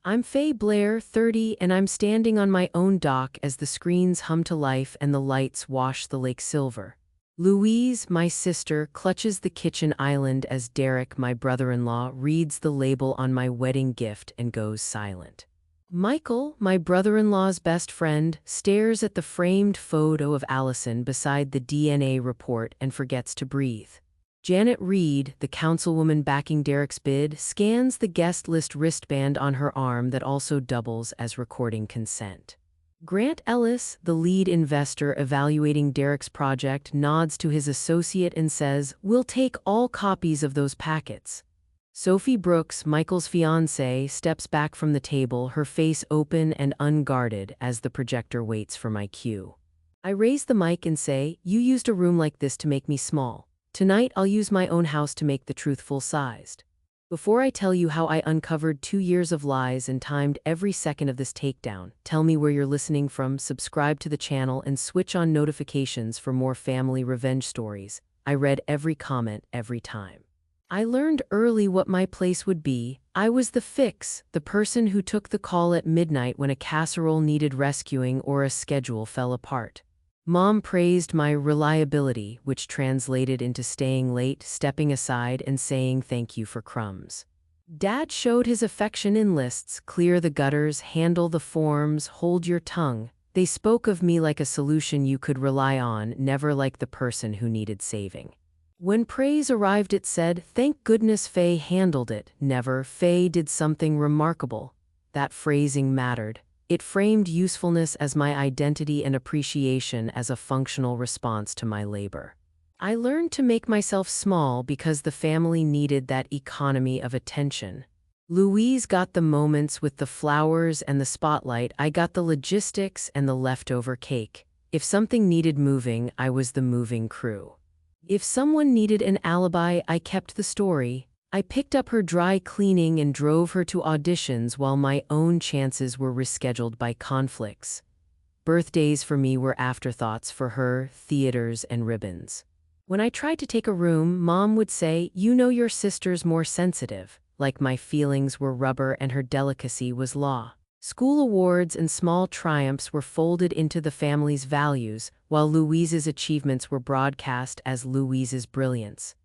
I'm Faye Blair, 30, and I'm standing on my own dock as the screens hum to life and the lights wash the lake silver. Louise, my sister, clutches the kitchen island as Derek, my brother-in-law, reads the label on my wedding gift and goes silent. Michael, my brother-in-law's best friend, stares at the framed photo of Allison beside the DNA report and forgets to breathe. Janet Reed, the councilwoman backing Derek's bid, scans the guest list wristband on her arm that also doubles as recording consent. Grant Ellis, the lead investor evaluating Derek's project, nods to his associate and says, "We'll take all copies of those packets." Sophie Brooks, Michael's fiancée, steps back from the table, her face open and unguarded as the projector waits for my cue. I raise the mic and say, "You used a room like this to make me small. Tonight I'll use my own house to make the truth full-sized." Before I tell you how I uncovered 2 years of lies and timed every second of this takedown, tell me where you're listening from, subscribe to the channel, and switch on notifications for more family revenge stories. I read every comment every time. I learned early what my place would be. I was the fix, the person who took the call at midnight when a casserole needed rescuing or a schedule fell apart. Mom praised my reliability, which translated into staying late, stepping aside, and saying thank you for crumbs. Dad showed his affection in lists: clear the gutters, handle the forms, hold your tongue. They spoke of me like a solution you could rely on, never like the person who needed saving. When praise arrived, it said, "Thank goodness Faye handled it," never, "Faye did something remarkable." That phrasing mattered. It framed usefulness as my identity and appreciation as a functional response to my labor. I learned to make myself small because the family needed that economy of attention. Louise got the moments with the flowers and the spotlight. I got the logistics and the leftover cake. If something needed moving, I was the moving crew. If someone needed an alibi, I kept the story. I picked up her dry cleaning and drove her to auditions while my own chances were rescheduled by conflicts. Birthdays for me were afterthoughts, for her, theaters and ribbons. When I tried to take a room, Mom would say, "You know your sister's more sensitive," like my feelings were rubber and her delicacy was law. School awards and small triumphs were folded into the family's values, while Louise's achievements were broadcast as Louise's brilliance.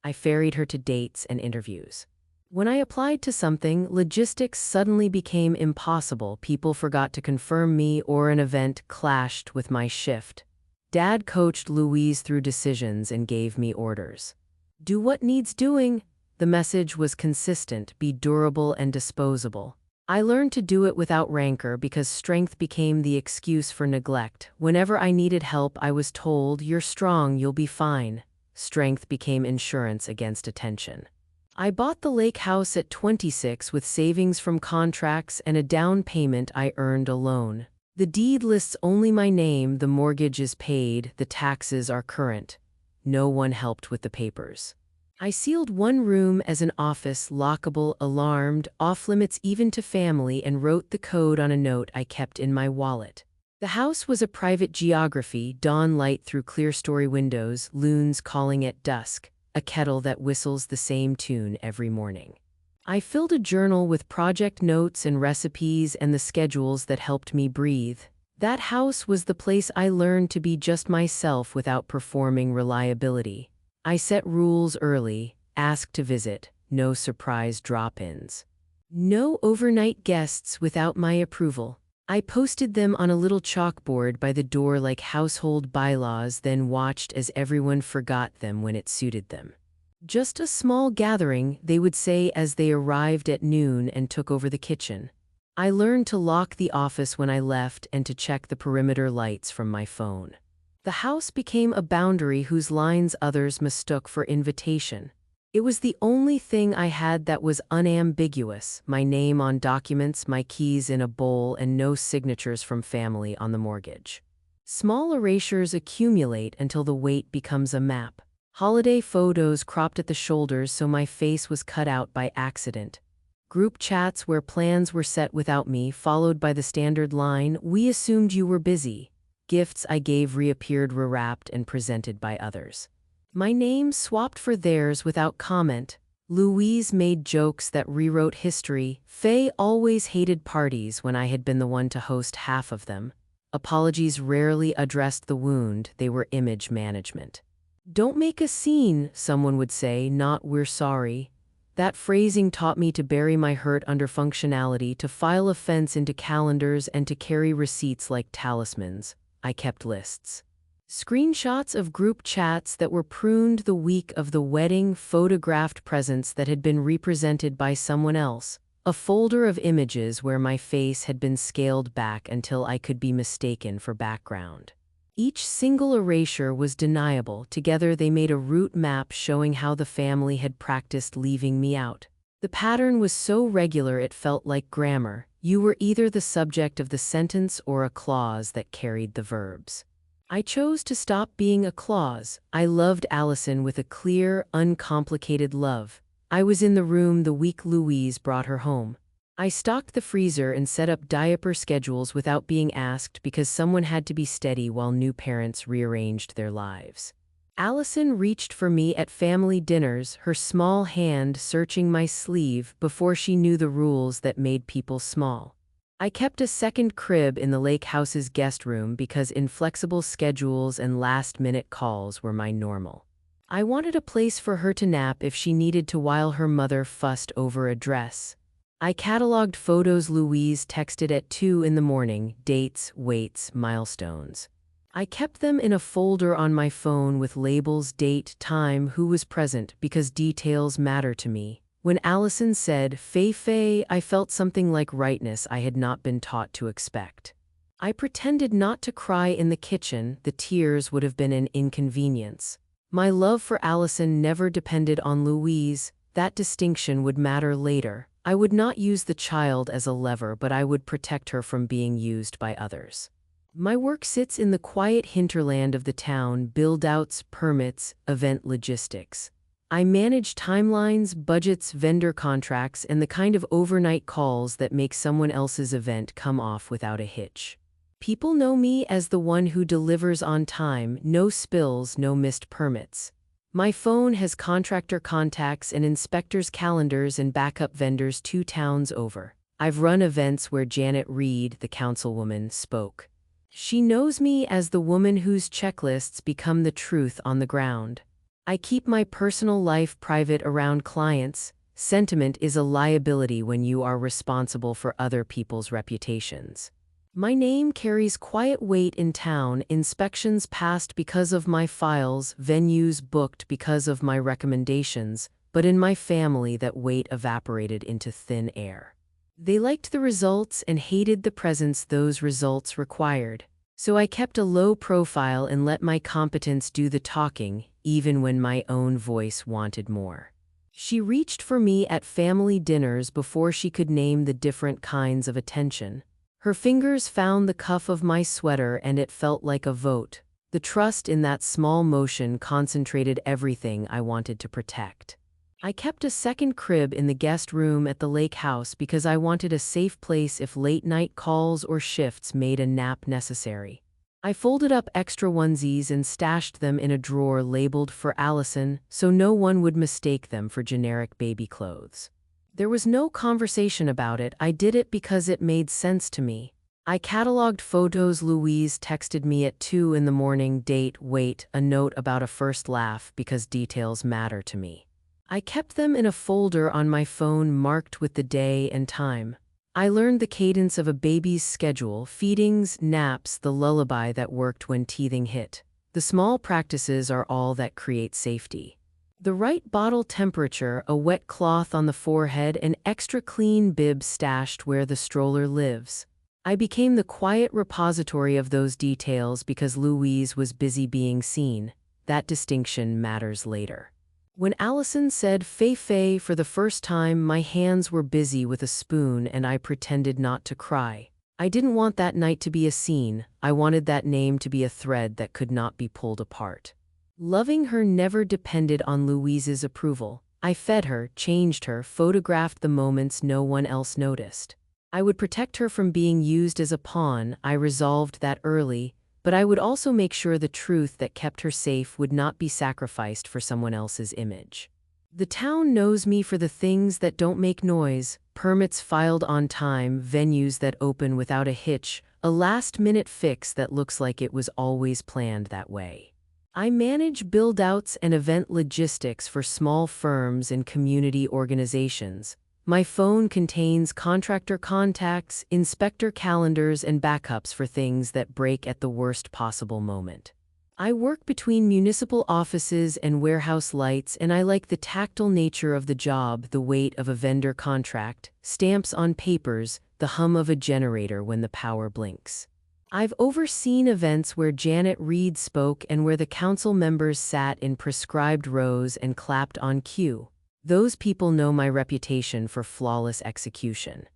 I ferried her to dates and interviews. When I applied to something, logistics suddenly became impossible. People forgot to confirm me, or an event clashed with my shift. Dad coached Louise through decisions and gave me orders. Do what needs doing. The message was consistent: be durable and disposable. I learned to do it without rancor because strength became the excuse for neglect. Whenever I needed help, I was told, "You're strong, you'll be fine." Strength became insurance against attention. I bought the lake house at 26 with savings from contracts and a down payment I earned alone. The deed lists only my name, the mortgage is paid, the taxes are current. No one helped with the papers. I sealed one room as an office, lockable, alarmed, off-limits even to family, and wrote the code on a note I kept in my wallet. The house was a private geography: dawn light through clear-story windows, loons calling at dusk, a kettle that whistles the same tune every morning. I filled a journal with project notes and recipes and the schedules that helped me breathe. That house was the place I learned to be just myself without performing reliability. I set rules early: ask to visit, no surprise drop-ins. No overnight guests without my approval. I posted them on a little chalkboard by the door like household bylaws, then watched as everyone forgot them when it suited them. "Just a small gathering," they would say as they arrived at noon and took over the kitchen. I learned to lock the office when I left and to check the perimeter lights from my phone. The house became a boundary whose lines others mistook for invitation. It was the only thing I had that was unambiguous: my name on documents, my keys in a bowl, and no signatures from family on the mortgage. Small erasures accumulate until the weight becomes a map. Holiday photos cropped at the shoulders so my face was cut out by accident. Group chats where plans were set without me, followed by the standard line, "We assumed you were busy." Gifts I gave reappeared rewrapped and presented by others. My name swapped for theirs without comment. Louise made jokes that rewrote history. Faye always hated parties when I had been the one to host half of them. Apologies rarely addressed the wound, they were image management. Don't make a scene, someone would say, not we're sorry. That phrasing taught me to bury my hurt under functionality, to file offense into calendars, and to carry receipts like talismans. I kept lists. Screenshots of group chats that were pruned the week of the wedding, photographed presents that had been represented by someone else, a folder of images where my face had been scaled back until I could be mistaken for background. Each single erasure was deniable. Together they made a route map showing how the family had practiced leaving me out. The pattern was so regular it felt like grammar. You were either the subject of the sentence or a clause that carried the verbs. I chose to stop being a clause. I loved Allison with a clear, uncomplicated love. I was in the room the week Louise brought her home. I stocked the freezer and set up diaper schedules without being asked because someone had to be steady while new parents rearranged their lives. Allison reached for me at family dinners, her small hand searching my sleeve before she knew the rules that made people small. I kept a second crib in the lake house's guest room because inflexible schedules and last-minute calls were my normal. I wanted a place for her to nap if she needed to while her mother fussed over a dress. I cataloged photos Louise texted at 2 in the morning, dates, weights, milestones. I kept them in a folder on my phone with labels, date, time, who was present, because details matter to me. When Allison said, Faye, I felt something like rightness I had not been taught to expect. I pretended not to cry in the kitchen. The tears would have been an inconvenience. My love for Allison never depended on Louise. That distinction would matter later. I would not use the child as a lever, but I would protect her from being used by others. My work sits in the quiet hinterland of the town: build-outs, permits, event logistics. I manage timelines, budgets, vendor contracts, and the kind of overnight calls that make someone else's event come off without a hitch. People know me as the one who delivers on time, no spills, no missed permits. My phone has contractor contacts and inspectors' calendars and backup vendors 2 towns over. I've run events where Janet Reed, the councilwoman, spoke. She knows me as the woman whose checklists become the truth on the ground. I keep my personal life private around clients. Sentiment is a liability when you are responsible for other people's reputations. My name carries quiet weight in town: inspections passed because of my files, venues booked because of my recommendations, but in my family that weight evaporated into thin air. They liked the results and hated the presence those results required. So I kept a low profile and let my competence do the talking, even when my own voice wanted more. She reached for me at family dinners before she could name the different kinds of attention. Her fingers found the cuff of my sweater and it felt like a vote. The trust in that small motion concentrated everything I wanted to protect. I kept a second crib in the guest room at the lake house because I wanted a safe place if late-night calls or shifts made a nap necessary. I folded up extra onesies and stashed them in a drawer labeled for Allison so no one would mistake them for generic baby clothes. There was no conversation about it. I did it because it made sense to me. I cataloged photos Louise texted me at 2 in the morning, date, weight, a note about a first laugh, because details matter to me. I kept them in a folder on my phone marked with the day and time. I learned the cadence of a baby's schedule: feedings, naps, the lullaby that worked when teething hit. The small practices are all that create safety. The right bottle temperature, a wet cloth on the forehead, an extra clean bib stashed where the stroller lives. I became the quiet repository of those details because Louise was busy being seen. That distinction matters later. When Allison said Faye for the first time, my hands were busy with a spoon and I pretended not to cry. I didn't want that night to be a scene. I wanted that name to be a thread that could not be pulled apart. Loving her never depended on Louise's approval. I fed her, changed her, photographed the moments no one else noticed. I would protect her from being used as a pawn. I resolved that early. But I would also make sure the truth that kept her safe would not be sacrificed for someone else's image. The town knows me for the things that don't make noise, permits filed on time, venues that open without a hitch, a last-minute fix that looks like it was always planned that way. I manage build-outs and event logistics for small firms and community organizations. My phone contains contractor contacts, inspector calendars, and backups for things that break at the worst possible moment. I work between municipal offices and warehouse lights, and I like the tactile nature of the job, the weight of a vendor contract, stamps on papers, the hum of a generator when the power blinks. I've overseen events where Janet Reed spoke and where the council members sat in prescribed rows and clapped on cue. Those people know my reputation for flawless execution.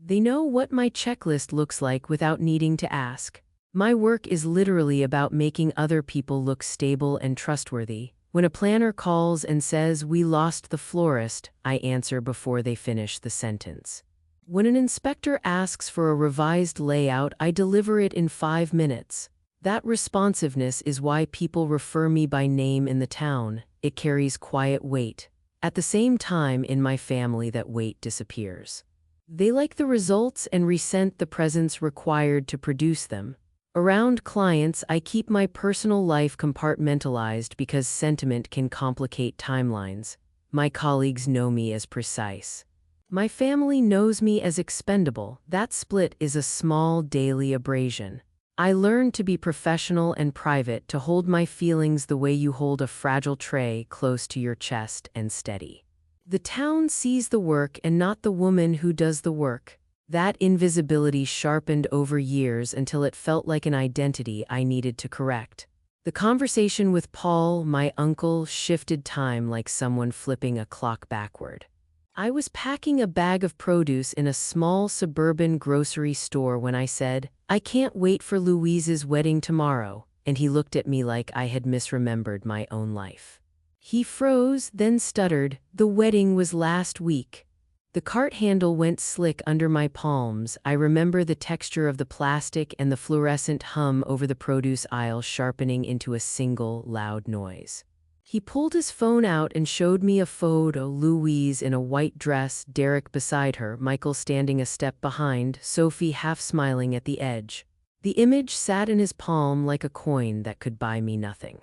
They know what my checklist looks like without needing to ask. My work is literally about making other people look stable and trustworthy. When a planner calls and says, "We lost the florist," I answer before they finish the sentence. When an inspector asks for a revised layout, I deliver it in 5 minutes. That responsiveness is why people refer me by name in the town. It carries quiet weight. At the same time, in my family, that weight disappears. They like the results and resent the presence required to produce them. Around clients, I keep my personal life compartmentalized because sentiment can complicate timelines. My colleagues know me as precise. My family knows me as expendable. That split is a small daily abrasion. I learned to be professional and private, to hold my feelings the way you hold a fragile tray, close to your chest and steady. The town sees the work and not the woman who does the work. That invisibility sharpened over years until it felt like an identity I needed to correct. The conversation with Paul, my uncle, shifted time like someone flipping a clock backward. I was packing a bag of produce in a small suburban grocery store when I said, "I can't wait for Louise's wedding tomorrow," and he looked at me like I had misremembered my own life. He froze, then stuttered, "The wedding was last week." The cart handle went slick under my palms. I remember the texture of the plastic and the fluorescent hum over the produce aisle sharpening into a single, loud noise. He pulled his phone out and showed me a photo: Louise in a white dress, Derek beside her, Michael standing a step behind, Sophie half smiling at the edge. The image sat in his palm like a coin that could buy me nothing.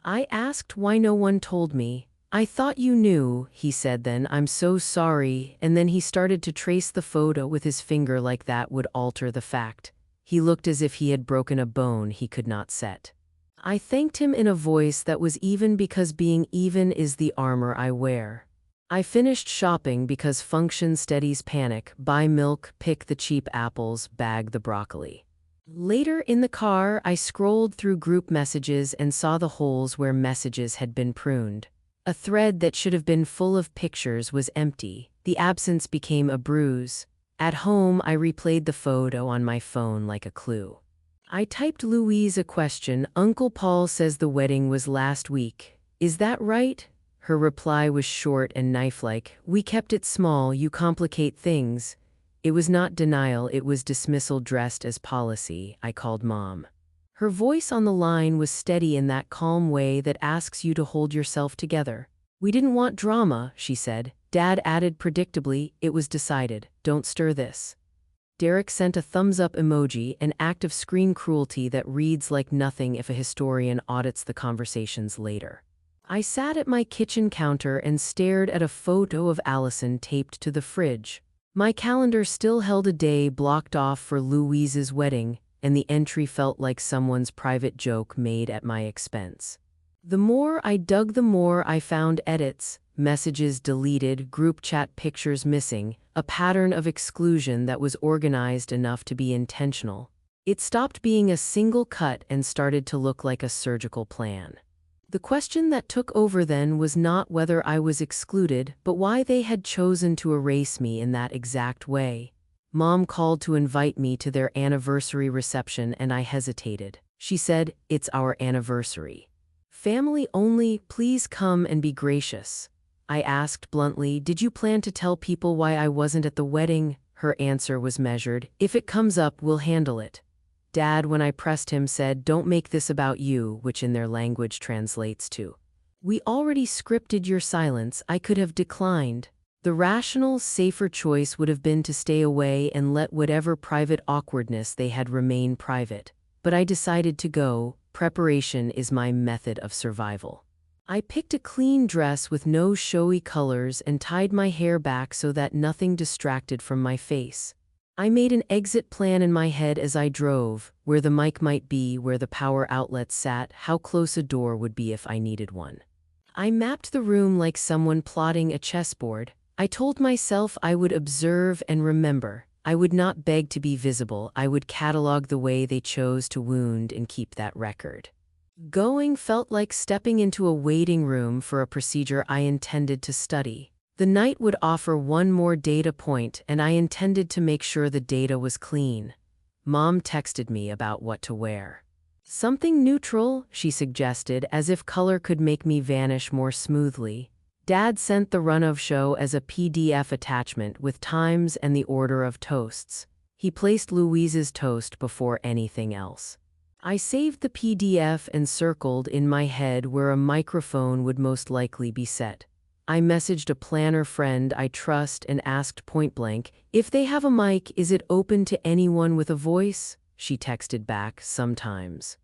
I asked why no one told me. "I thought you knew," he said then. "I'm so sorry." And then he started to trace the photo with his finger like that would alter the fact. He looked as if he had broken a bone he could not set. I thanked him in a voice that was even, because being even is the armor I wear. I finished shopping because function steadies panic: buy milk, pick the cheap apples, bag the broccoli. Later in the car, I scrolled through group messages and saw the holes where messages had been pruned. A thread that should have been full of pictures was empty. The absence became a bruise. At home, I replayed the photo on my phone like a clue. I typed Louise a question: "Uncle Paul says the wedding was last week. Is that right?" Her reply was short and knife-like: "We kept it small, you complicate things." It was not denial, it was dismissal dressed as policy. I called Mom. Her voice on the line was steady in that calm way that asks you to hold yourself together. "We didn't want drama," she said. Dad added predictably, "It was decided. Don't stir this." Derek sent a thumbs-up emoji, an act of screen cruelty that reads like nothing if a historian audits the conversations later. I sat at my kitchen counter and stared at a photo of Allison taped to the fridge. My calendar still held a day blocked off for Louise's wedding, and the entry felt like someone's private joke made at my expense. The more I dug, the more I found edits, messages deleted, group chat pictures missing, a pattern of exclusion that was organized enough to be intentional. It stopped being a single cut and started to look like a surgical plan. The question that took over then was not whether I was excluded, but why they had chosen to erase me in that exact way. Mom called to invite me to their anniversary reception and I hesitated. She said, "It's our anniversary. Family only, please come and be gracious." I asked bluntly, "Did you plan to tell people why I wasn't at the wedding?" Her answer was measured: "If it comes up, we'll handle it." Dad, when I pressed him, said, "Don't make this about you," which in their language translates to, "We already scripted your silence," I could have declined. The rational, safer choice would have been to stay away and let whatever private awkwardness they had remain private. But I decided to go. Preparation is my method of survival. I picked a clean dress with no showy colors and tied my hair back so that nothing distracted from my face. I made an exit plan in my head as I drove, where the mic might be, where the power outlets sat, how close a door would be if I needed one. I mapped the room like someone plotting a chessboard. I told myself I would observe and remember. I would not beg to be visible. I would catalog the way they chose to wound and keep that record. Going felt like stepping into a waiting room for a procedure I intended to study. The night would offer one more data point, and I intended to make sure the data was clean. Mom texted me about what to wear. "Something neutral," she suggested, as if color could make me vanish more smoothly. Dad sent the run-of show as a PDF attachment with times and the order of toasts. He placed Louise's toast before anything else. I saved the PDF and circled in my head where a microphone would most likely be set. I messaged a planner friend I trust and asked point-blank, "If they have a mic, is it open to anyone with a voice?" She texted back, "Sometimes."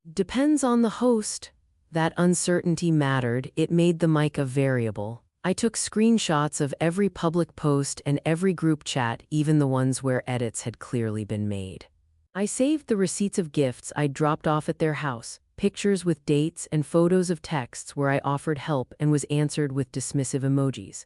"Depends on the host." That uncertainty mattered. It made the mic a variable. I took screenshots of every public post and every group chat, even the ones where edits had clearly been made. I saved the receipts of gifts I'd dropped off at their house, pictures with dates and photos of texts where I offered help and was answered with dismissive emojis.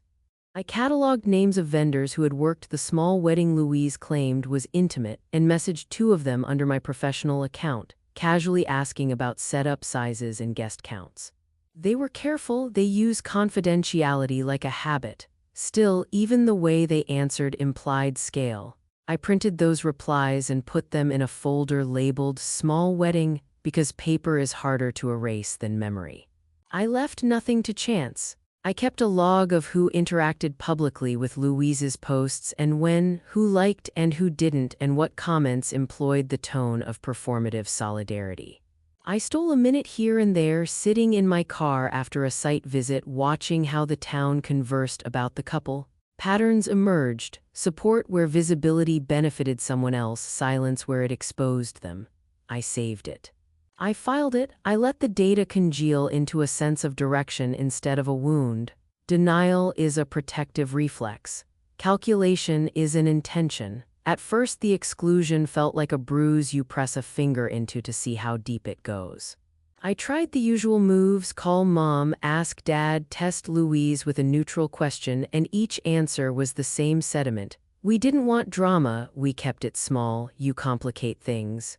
I cataloged names of vendors who had worked the small wedding Louise claimed was intimate and messaged 2 of them under my professional account, casually asking about setup sizes and guest counts. They were careful. They use confidentiality like a habit. Still, even the way they answered implied scale. I printed those replies and put them in a folder labeled "Small Wedding" because paper is harder to erase than memory. I left nothing to chance. I kept a log of who interacted publicly with Louise's posts and when, who liked and who didn't, and what comments employed the tone of performative solidarity. I stole a minute here and there, sitting in my car after a site visit, watching how the town conversed about the couple. Patterns emerged: support where visibility benefited someone else, silence where it exposed them. I saved it. I filed it. I let the data congeal into a sense of direction instead of a wound. Denial is a protective reflex. Calculation is an intention. At first, the exclusion felt like a bruise you press a finger into to see how deep it goes. I tried the usual moves: call mom, ask dad, test Louise with a neutral question, and each answer was the same sentiment. "We didn't want drama, we kept it small, you complicate things."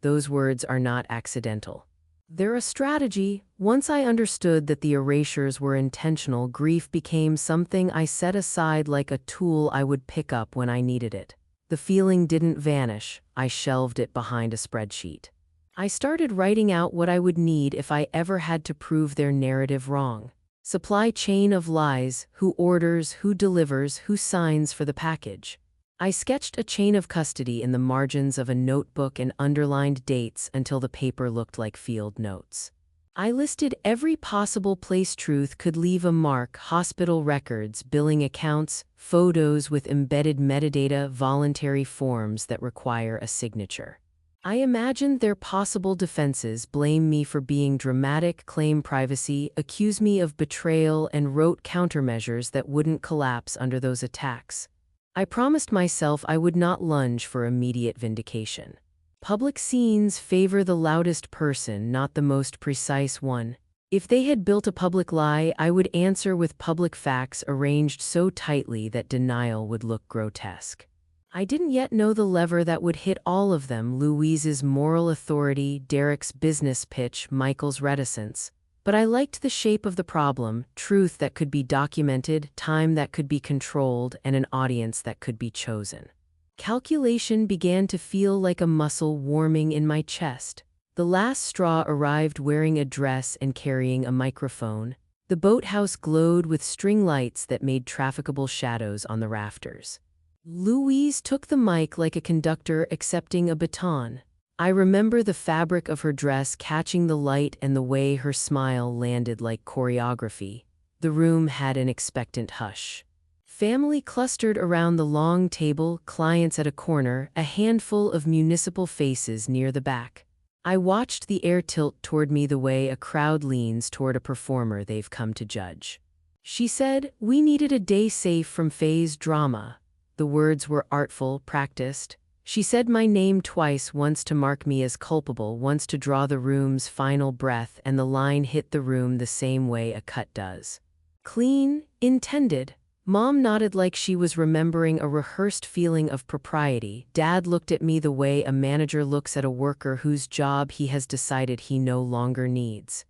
Those words are not accidental. They're a strategy. Once I understood that the erasures were intentional, grief became something I set aside like a tool I would pick up when I needed it. The feeling didn't vanish. I shelved it behind a spreadsheet. I started writing out what I would need if I ever had to prove their narrative wrong. Supply chain of lies: who orders, who delivers, who signs for the package. I sketched a chain of custody in the margins of a notebook and underlined dates until the paper looked like field notes. I listed every possible place truth could leave a mark: hospital records, billing accounts, photos with embedded metadata, voluntary forms that require a signature. I imagined their possible defenses: blame me for being dramatic, claim privacy, accuse me of betrayal, and wrote countermeasures that wouldn't collapse under those attacks. I promised myself I would not lunge for immediate vindication. Public scenes favor the loudest person, not the most precise one. If they had built a public lie, I would answer with public facts arranged so tightly that denial would look grotesque. I didn't yet know the lever that would hit all of them: Louise's moral authority, Derek's business pitch, Michael's reticence. But I liked the shape of the problem: truth that could be documented, time that could be controlled, and an audience that could be chosen. Calculation began to feel like a muscle warming in my chest. The last straw arrived wearing a dress and carrying a microphone. The boathouse glowed with string lights that made trafficable shadows on the rafters. Louise took the mic like a conductor accepting a baton. I remember the fabric of her dress catching the light and the way her smile landed like choreography. The room had an expectant hush. Family clustered around the long table, clients at a corner, a handful of municipal faces near the back. I watched the air tilt toward me the way a crowd leans toward a performer they've come to judge. She said, "We needed a day safe from phase drama." The words were artful, practiced. She said my name twice, once to mark me as culpable, once to draw the room's final breath, and the line hit the room the same way a cut does. Clean, intended. Mom nodded like she was remembering a rehearsed feeling of propriety. Dad looked at me the way a manager looks at a worker whose job he has decided he no longer needs.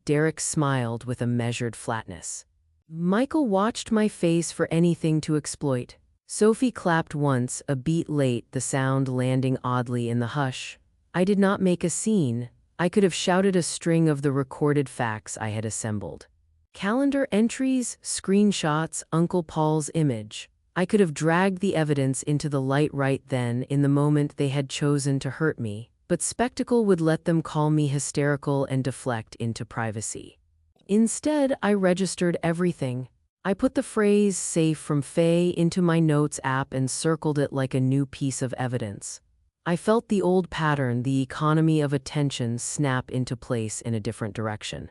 Derek smiled with a measured flatness. Michael watched my face for anything to exploit. Sophie clapped once, a beat late, the sound landing oddly in the hush. I did not make a scene. I could have shouted a string of the recorded facts I had assembled. Calendar entries, screenshots, Uncle Paul's image. I could have dragged the evidence into the light right then, in the moment they had chosen to hurt me, but spectacle would let them call me hysterical and deflect into privacy. Instead, I registered everything. I put the phrase "safe from Faye" into my notes app and circled it like a new piece of evidence. I felt the old pattern, the economy of attention, snap into place in a different direction.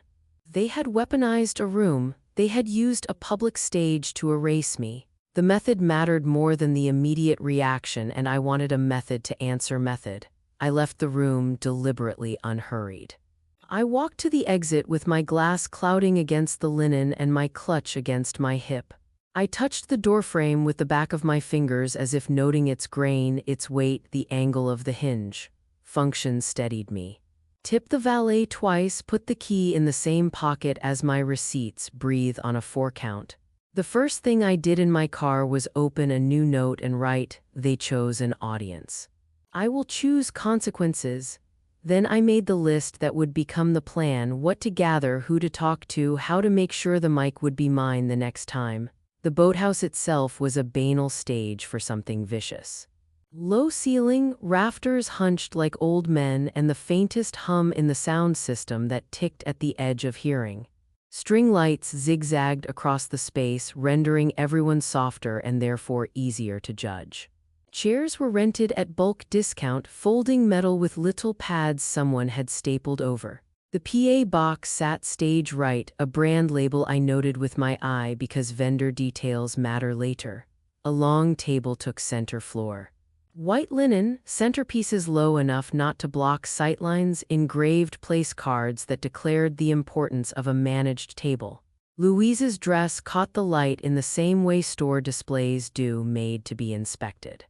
They had weaponized a room. They had used a public stage to erase me. The method mattered more than the immediate reaction, and I wanted a method to answer method. I left the room deliberately unhurried. I walked to the exit with my glass clouding against the linen and my clutch against my hip. I touched the doorframe with the back of my fingers as if noting its grain, its weight, the angle of the hinge. Function steadied me. Tip the valet twice, put the key in the same pocket as my receipts, breathe on a 4-count. The first thing I did in my car was open a new note and write, "They chose an audience. I will choose consequences." Then I made the list that would become the plan: what to gather, who to talk to, how to make sure the mic would be mine the next time. The boathouse itself was a banal stage for something vicious. Low ceiling, rafters hunched like old men, and the faintest hum in the sound system that ticked at the edge of hearing. String lights zigzagged across the space, rendering everyone softer and therefore easier to judge. Chairs were rented at bulk discount, folding metal with little pads someone had stapled over. The PA box sat stage right, a brand label I noted with my eye because vendor details matter later. A long table took center floor. White linen, centerpieces low enough not to block sightlines, engraved place cards that declared the importance of a managed table. Louise's dress caught the light in the same way store displays do, made to be inspected.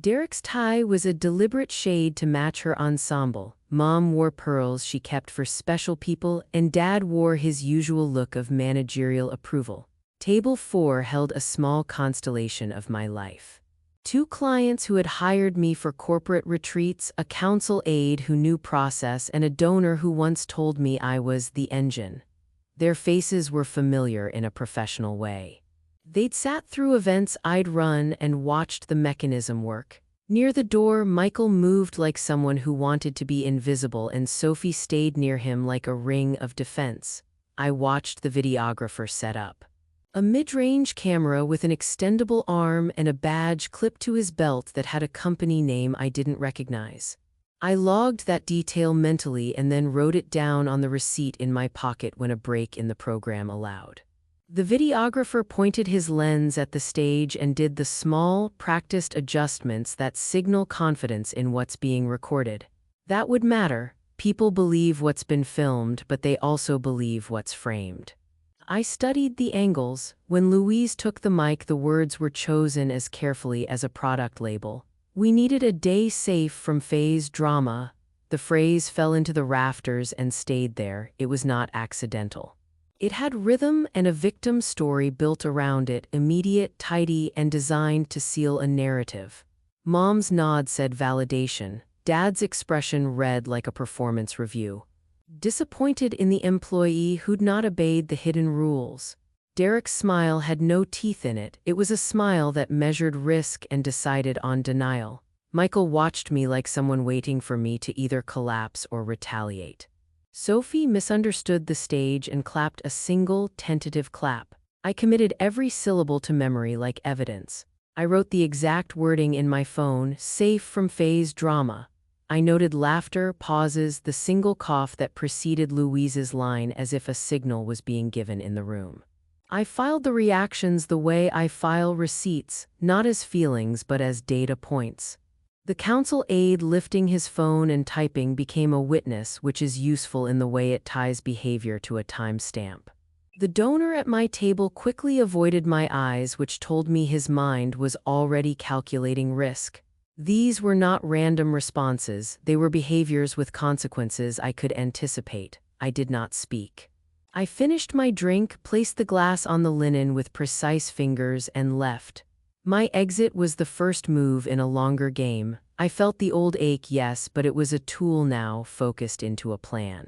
Derek's tie was a deliberate shade to match her ensemble. Mom wore pearls she kept for special people, and Dad wore his usual look of managerial approval. Table 4 held a small constellation of my life. 2 clients who had hired me for corporate retreats, a counsel aide who knew process, and a donor who once told me I was the engine. Their faces were familiar in a professional way. They'd sat through events I'd run and watched the mechanism work. Near the door, Michael moved like someone who wanted to be invisible, and Sophie stayed near him like a ring of defense. I watched the videographer set up. A mid-range camera with an extendable arm and a badge clipped to his belt that had a company name I didn't recognize. I logged that detail mentally and then wrote it down on the receipt in my pocket when a break in the program allowed. The videographer pointed his lens at the stage and did the small, practiced adjustments that signal confidence in what's being recorded. That would matter. People believe what's been filmed, but they also believe what's framed. I studied the angles. When Louise took the mic, the words were chosen as carefully as a product label. We needed a day safe from phase drama. The phrase fell into the rafters and stayed there. It was not accidental. It had rhythm and a victim story built around it, immediate, tidy, and designed to seal a narrative. Mom's nod said validation. Dad's expression read like a performance review. Disappointed in the employee who'd not obeyed the hidden rules. Derek's smile had no teeth in it. It was a smile that measured risk and decided on denial. Michael watched me like someone waiting for me to either collapse or retaliate. Sophie misunderstood the stage and clapped a single, tentative clap. I committed every syllable to memory like evidence. I wrote the exact wording in my phone, safe from phase drama. I noted laughter, pauses, the single cough that preceded Louise's line as if a signal was being given in the room. I filed the reactions the way I file receipts, not as feelings but as data points. The counsel aide lifting his phone and typing became a witness, which is useful in the way it ties behavior to a timestamp. The donor at my table quickly avoided my eyes, which told me his mind was already calculating risk. These were not random responses, they were behaviors with consequences I could anticipate. I did not speak. I finished my drink, placed the glass on the linen with precise fingers, and left. My exit was the first move in a longer game. I felt the old ache, yes, but it was a tool now, focused into a plan.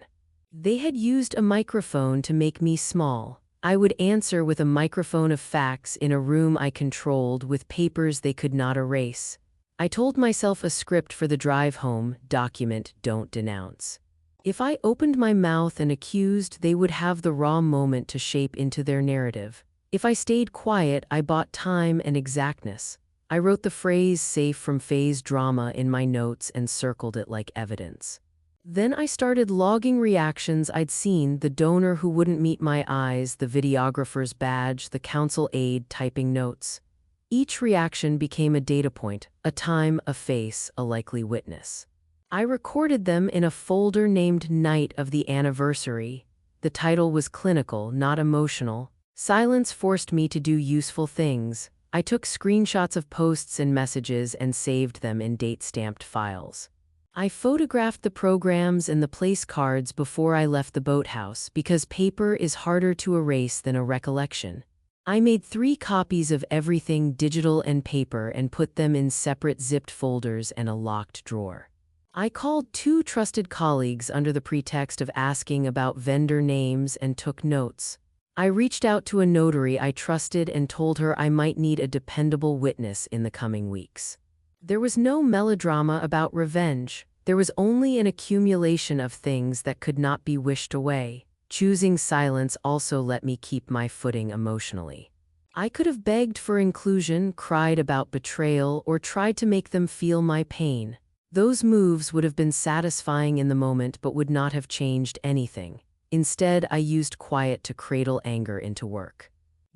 They had used a microphone to make me small. I would answer with a microphone of facts in a room I controlled with papers they could not erase. I told myself a script for the drive home: document, don't denounce. If I opened my mouth and accused, they would have the raw moment to shape into their narrative. If I stayed quiet, I bought time and exactness. I wrote the phrase "safe from phase drama" in my notes and circled it like evidence. Then I started logging reactions I'd seen: the donor who wouldn't meet my eyes, the videographer's badge, the counsel aide typing notes. Each reaction became a data point, a time, a face, a likely witness. I recorded them in a folder named Night of the Anniversary. The title was clinical, not emotional. Silence forced me to do useful things. I took screenshots of posts and messages and saved them in date-stamped files. I photographed the programs and the place cards before I left the boathouse because paper is harder to erase than a recollection. I made 3 copies of everything, digital and paper, and put them in separate zipped folders and a locked drawer. I called 2 trusted colleagues under the pretext of asking about vendor names and took notes. I reached out to a notary I trusted and told her I might need a dependable witness in the coming weeks. There was no melodrama about revenge. There was only an accumulation of things that could not be wished away. Choosing silence also let me keep my footing emotionally. I could have begged for inclusion, cried about betrayal, or tried to make them feel my pain. Those moves would have been satisfying in the moment but would not have changed anything. Instead, I used quiet to cradle anger into work.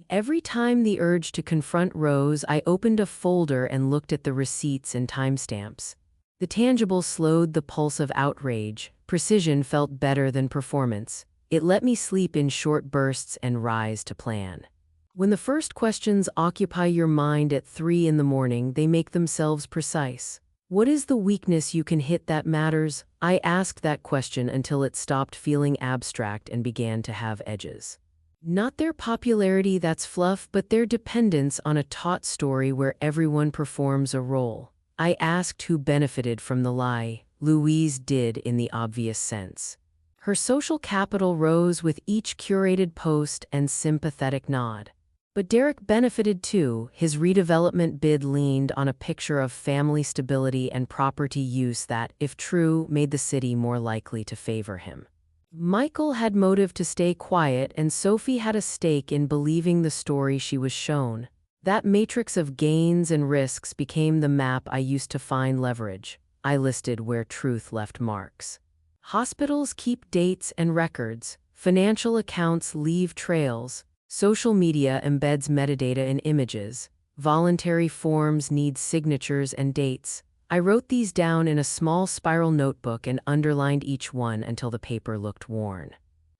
Every time the urge to confront rose, I opened a folder and looked at the receipts and timestamps. The tangible slowed the pulse of outrage. Precision felt better than performance. It let me sleep in short bursts and rise to plan. When the first questions occupy your mind at 3 in the morning, they make themselves precise. What is the weakness you can hit that matters? I asked that question until it stopped feeling abstract and began to have edges. Not their popularity, that's fluff, but their dependence on a taut story where everyone performs a role. I asked who benefited from the lie. Louise did, in the obvious sense. Her social capital rose with each curated post and sympathetic nod. But Derek benefited too. His redevelopment bid leaned on a picture of family stability and property use that, if true, made the city more likely to favor him. Michael had motive to stay quiet, and Sophie had a stake in believing the story she was shown. That matrix of gains and risks became the map I used to find leverage. I listed where truth left marks. Hospitals keep dates and records. Financial accounts leave trails. Social media embeds metadata in images. Voluntary forms need signatures and dates. I wrote these down in a small spiral notebook and underlined each one until the paper looked worn.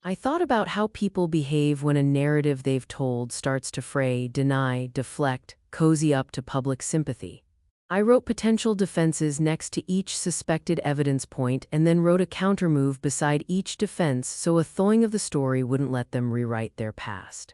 I thought about how people behave when a narrative they've told starts to fray, deny, deflect, cozy up to public sympathy. I wrote potential defenses next to each suspected evidence point and then wrote a countermove beside each defense so a thawing of the story wouldn't let them rewrite their past.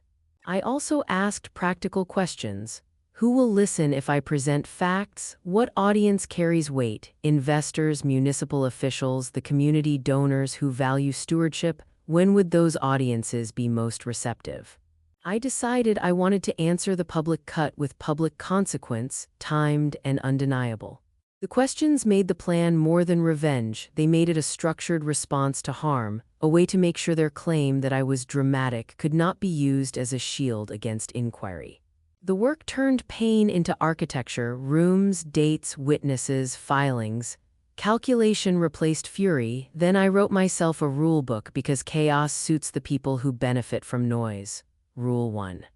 I also asked practical questions. Who will listen if I present facts? What audience carries weight? Investors, municipal officials, the community donors who value stewardship? When would those audiences be most receptive? I decided I wanted to answer the public cut with public consequence, timed and undeniable. The questions made the plan more than revenge. They made it a structured response to harm, a way to make sure their claim that I was dramatic could not be used as a shield against inquiry. The work turned pain into architecture, rooms, dates, witnesses, filings. Calculation replaced fury. Then I wrote myself a rule book because chaos suits the people who benefit from noise. Rule 1.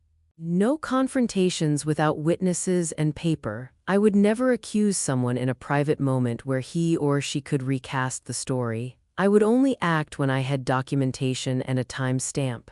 No confrontations without witnesses and paper. I would never accuse someone in a private moment where he or she could recast the story. I would only act when I had documentation and a time stamp.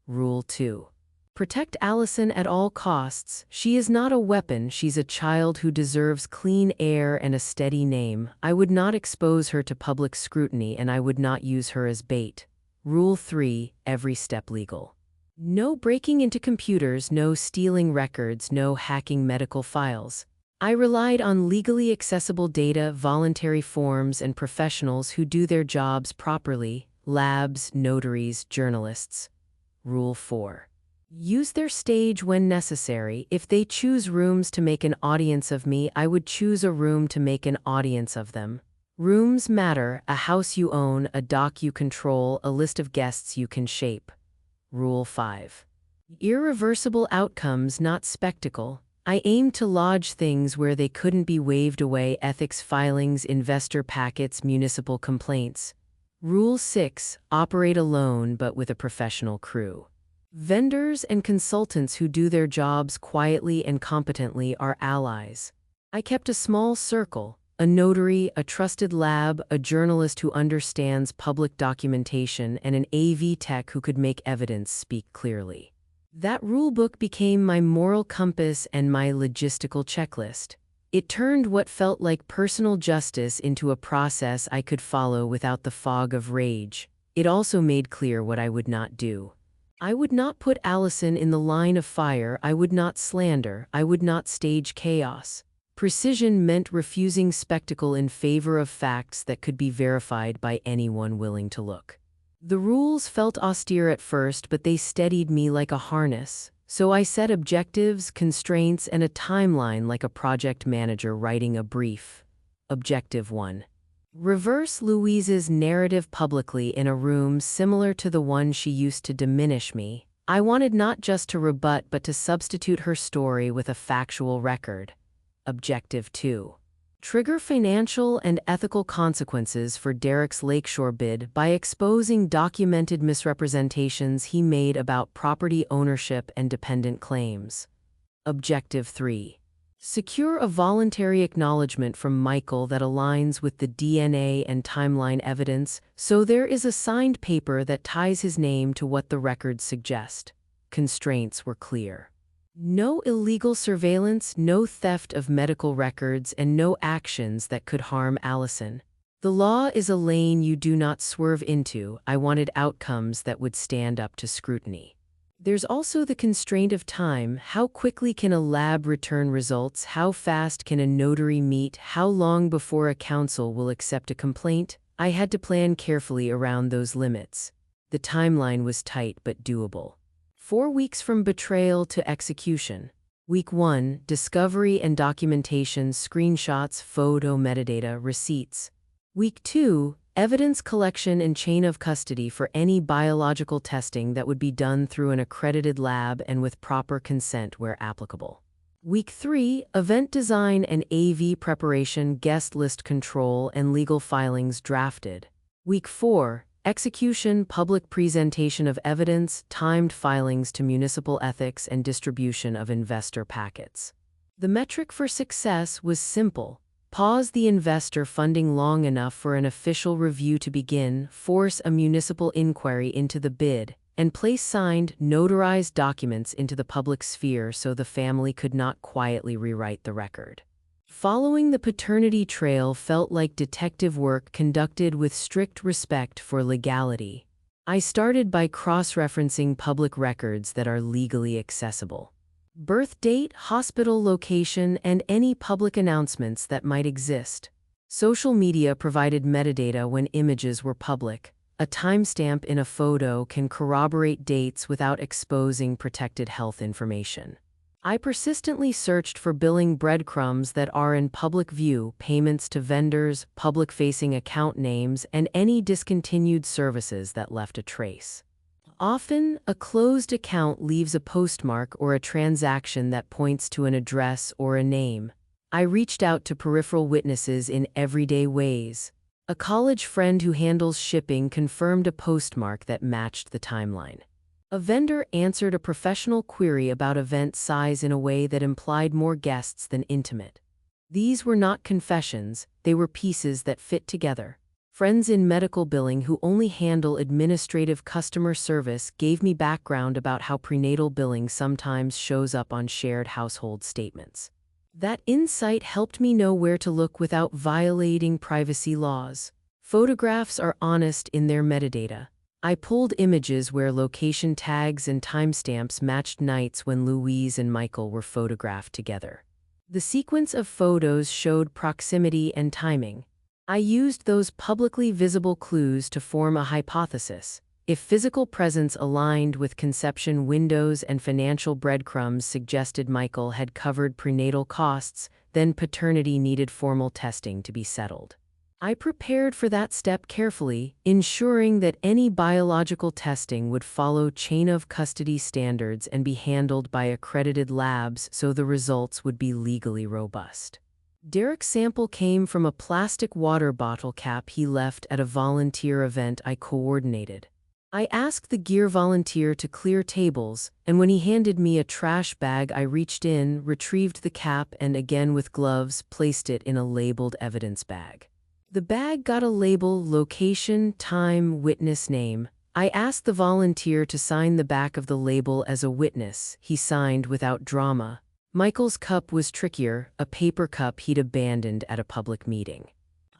Rule 2. Protect Allison at all costs. She is not a weapon, she's a child who deserves clean air and a steady name. I would not expose her to public scrutiny and I would not use her as bait. Rule 3. Every step legal. No breaking into computers, no stealing records, no hacking medical files. I relied on legally accessible data, voluntary forms, and professionals who do their jobs properly: labs, notaries, journalists. Rule 4. Use their stage when necessary. If they choose rooms to make an audience of me, I would choose a room to make an audience of them. Rooms matter: a house you own, a dock you control, a list of guests you can shape. Rule 5. Irreversible outcomes, not spectacle. I aimed to lodge things where they couldn't be waved away: ethics filings, investor packets, municipal complaints. Rule 6. Operate alone but with a professional crew. Vendors and consultants who do their jobs quietly and competently are allies. I kept a small circle: a notary, a trusted lab, a journalist who understands public documentation, and an AV tech who could make evidence speak clearly. That rulebook became my moral compass and my logistical checklist. It turned what felt like personal justice into a process I could follow without the fog of rage. It also made clear what I would not do. I would not put Allison in the line of fire. I would not slander. I would not stage chaos. Precision meant refusing spectacle in favor of facts that could be verified by anyone willing to look. The rules felt austere at first, but they steadied me like a harness. So I set objectives, constraints, and a timeline like a project manager writing a brief. Objective 1. Reverse Louise's narrative publicly in a room similar to the one she used to diminish me. I wanted not just to rebut but to substitute her story with a factual record. Objective 2. Trigger financial and ethical consequences for Derek's Lakeshore bid by exposing documented misrepresentations he made about property ownership and dependent claims. Objective 3. Secure a voluntary acknowledgement from Michael that aligns with the DNA and timeline evidence, so there is a signed paper that ties his name to what the records suggest. Constraints were clear. No illegal surveillance, no theft of medical records, and no actions that could harm Allison. The law is a lane you do not swerve into. I wanted outcomes that would stand up to scrutiny. There's also the constraint of time. How quickly can a lab return results? How fast can a notary meet? How long before a counsel will accept a complaint? I had to plan carefully around those limits. The timeline was tight but doable. 4 weeks from betrayal to execution. Week 1, discovery and documentation, screenshots, photo metadata, receipts. Week 2, evidence collection and chain of custody for any biological testing that would be done through an accredited lab and with proper consent where applicable. Week 3, event design and AV preparation, guest list control, and legal filings drafted. Week 4, execution, public presentation of evidence, timed filings to municipal ethics, and distribution of investor packets. The metric for success was simple: pause the investor funding long enough for an official review to begin, force a municipal inquiry into the bid, and place signed, notarized documents into the public sphere so the family could not quietly rewrite the record. Following the paternity trail felt like detective work conducted with strict respect for legality. I started by cross-referencing public records that are legally accessible. Birth date, hospital location, and any public announcements that might exist. Social media provided metadata when images were public. A timestamp in a photo can corroborate dates without exposing protected health information. I persistently searched for billing breadcrumbs that are in public view, payments to vendors, public-facing account names, and any discontinued services that left a trace. Often, a closed account leaves a postmark or a transaction that points to an address or a name. I reached out to peripheral witnesses in everyday ways. A college friend who handles shipping confirmed a postmark that matched the timeline. A vendor answered a professional query about event size in a way that implied more guests than intimate. These were not confessions, they were pieces that fit together. Friends in medical billing who only handle administrative customer service gave me background about how prenatal billing sometimes shows up on shared household statements. That insight helped me know where to look without violating privacy laws. Photographs are honest in their metadata. I pulled images where location tags and timestamps matched nights when Louise and Michael were photographed together. The sequence of photos showed proximity and timing. I used those publicly visible clues to form a hypothesis. If physical presence aligned with conception windows and financial breadcrumbs suggested Michael had covered prenatal costs, then paternity needed formal testing to be settled. I prepared for that step carefully, ensuring that any biological testing would follow chain of custody standards and be handled by accredited labs so the results would be legally robust. Derek's sample came from a plastic water bottle cap he left at a volunteer event I coordinated. I asked the gear volunteer to clear tables, and when he handed me a trash bag, I reached in, retrieved the cap, and again with gloves, placed it in a labeled evidence bag. The bag got a label, location, time, witness name. I asked the volunteer to sign the back of the label as a witness. He signed without drama. Michael's cup was trickier, a paper cup he'd abandoned at a public meeting.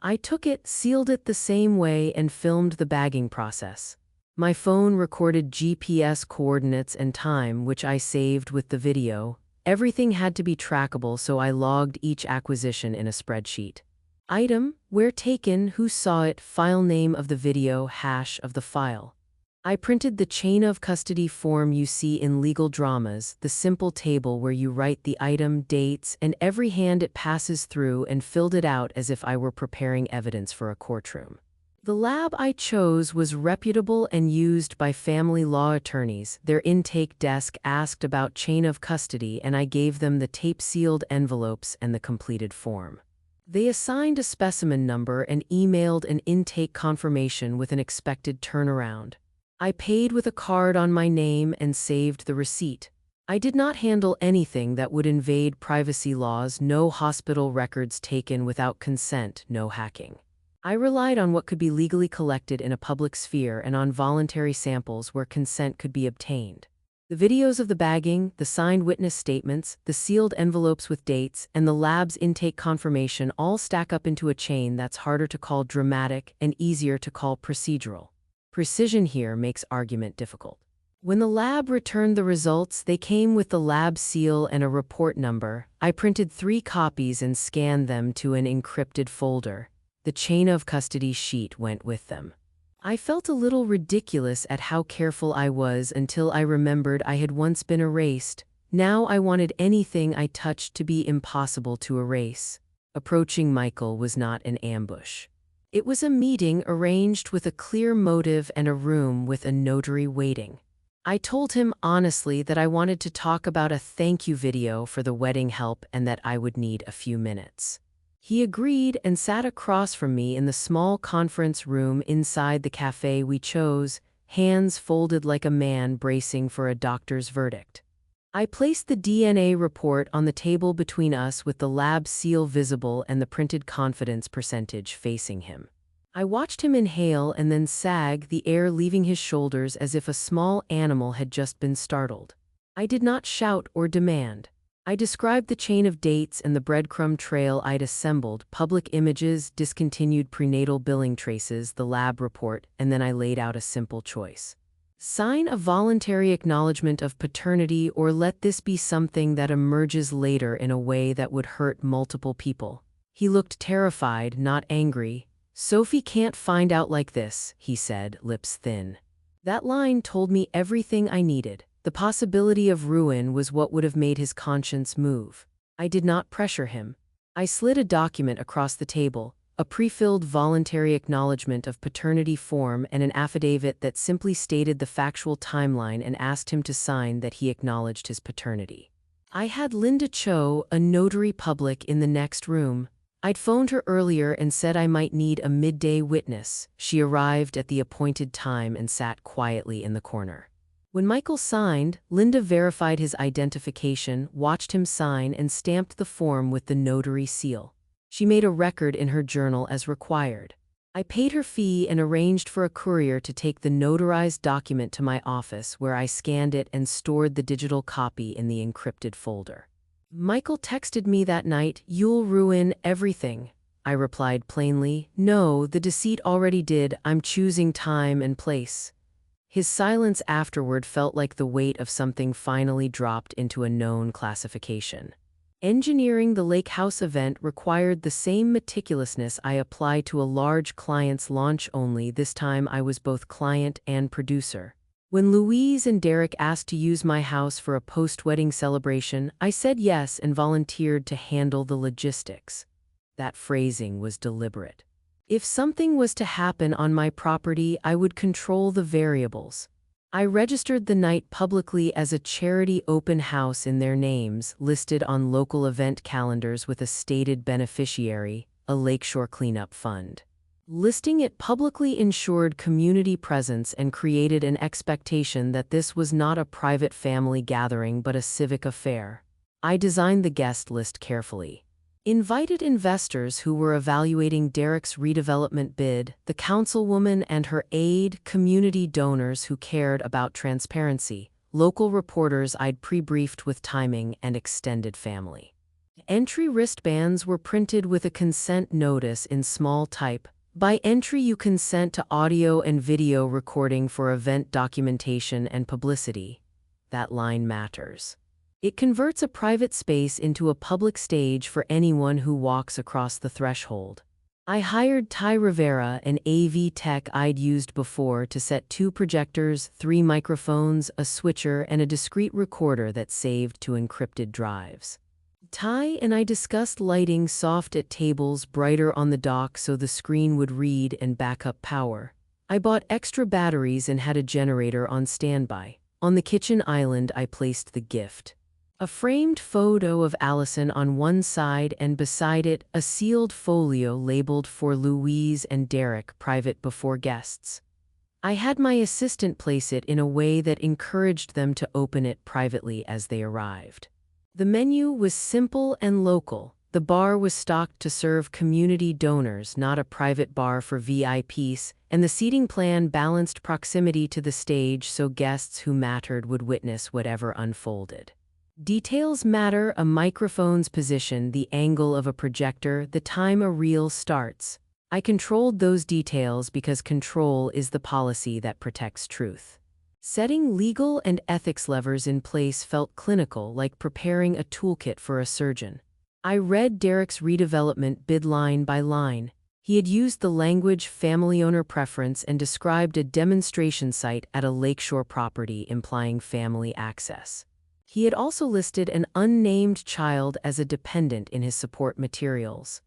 I took it, sealed it the same way, and filmed the bagging process. My phone recorded GPS coordinates and time, which I saved with the video. Everything had to be trackable, so I logged each acquisition in a spreadsheet. Item, where taken, who saw it, file name of the video, hash of the file. I printed the chain of custody form you see in legal dramas, the simple table where you write the item, dates, and every hand it passes through, and filled it out as if I were preparing evidence for a courtroom. The lab I chose was reputable and used by family law attorneys. Their intake desk asked about chain of custody, and I gave them the tape-sealed envelopes and the completed form. They assigned a specimen number and emailed an intake confirmation with an expected turnaround. I paid with a card on my name and saved the receipt. I did not handle anything that would invade privacy laws, no hospital records taken without consent, no hacking. I relied on what could be legally collected in a public sphere and on voluntary samples where consent could be obtained. The videos of the bagging, the signed witness statements, the sealed envelopes with dates, and the lab's intake confirmation all stack up into a chain that's harder to call dramatic and easier to call procedural. Precision here makes argument difficult. When the lab returned the results, they came with the lab seal and a report number. I printed 3 copies and scanned them to an encrypted folder. The chain of custody sheet went with them. I felt a little ridiculous at how careful I was until I remembered I had once been erased. Now I wanted anything I touched to be impossible to erase. Approaching Michael was not an ambush. It was a meeting arranged with a clear motive and a room with a notary waiting. I told him honestly that I wanted to talk about a thank you video for the wedding help and that I would need a few minutes. He agreed and sat across from me in the small conference room inside the cafe we chose, hands folded like a man bracing for a doctor's verdict. I placed the DNA report on the table between us with the lab seal visible and the printed confidence percentage facing him. I watched him inhale and then sag, the air leaving his shoulders as if a small animal had just been startled. I did not shout or demand. I described the chain of dates and the breadcrumb trail I'd assembled, public images, discontinued prenatal billing traces, the lab report, and then I laid out a simple choice. Sign a voluntary acknowledgement of paternity, or let this be something that emerges later in a way that would hurt multiple people. He looked terrified, not angry. "Sophie can't find out like this," he said, lips thin. That line told me everything I needed. The possibility of ruin was what would have made his conscience move. I did not pressure him. I slid a document across the table, a pre-filled voluntary acknowledgement of paternity form and an affidavit that simply stated the factual timeline and asked him to sign that he acknowledged his paternity. I had Linda Cho, a notary public, in the next room. I'd phoned her earlier and said I might need a midday witness. She arrived at the appointed time and sat quietly in the corner. When Michael signed, Linda verified his identification, watched him sign, and stamped the form with the notary seal. She made a record in her journal as required. I paid her fee and arranged for a courier to take the notarized document to my office, where I scanned it and stored the digital copy in the encrypted folder. Michael texted me that night, "You'll ruin everything." I replied plainly, "No, the deceit already did. I'm choosing time and place." His silence afterward felt like the weight of something finally dropped into a known classification. Engineering the Lake House event required the same meticulousness I apply to a large client's launch, only this time I was both client and producer. When Louise and Derek asked to use my house for a post-wedding celebration, I said yes and volunteered to handle the logistics. That phrasing was deliberate. If something was to happen on my property, I would control the variables. I registered the night publicly as a charity open house in their names, listed on local event calendars with a stated beneficiary, a Lakeshore Cleanup Fund. Listing it publicly ensured community presence and created an expectation that this was not a private family gathering but a civic affair. I designed the guest list carefully. Invited investors who were evaluating Derek's redevelopment bid, the councilwoman and her aide, community donors who cared about transparency, local reporters I'd pre-briefed with timing, and extended family. Entry wristbands were printed with a consent notice in small type. By entry you consent to audio and video recording for event documentation and publicity. That line matters. It converts a private space into a public stage for anyone who walks across the threshold. I hired Ty Rivera, an AV tech I'd used before, to set 2 projectors, 3 microphones, a switcher, and a discrete recorder that saved to encrypted drives. Ty and I discussed lighting soft at tables, brighter on the dock so the screen would read, and backup power. I bought extra batteries and had a generator on standby. On the kitchen island I placed the gift. A framed photo of Allison on one side and beside it a sealed folio labeled "For Louise and Derek, private before guests." I had my assistant place it in a way that encouraged them to open it privately as they arrived. The menu was simple and local. The bar was stocked to serve community donors, not a private bar for VIPs, and the seating plan balanced proximity to the stage so guests who mattered would witness whatever unfolded. Details matter: a microphone's position, the angle of a projector, the time a reel starts. I controlled those details because control is the policy that protects truth. Setting legal and ethics levers in place felt clinical, like preparing a toolkit for a surgeon. I read Derek's redevelopment bid line by line. He had used the language family owner preference and described a demonstration site at a lakeshore property implying family access. He had also listed an unnamed child as a dependent in his support materials.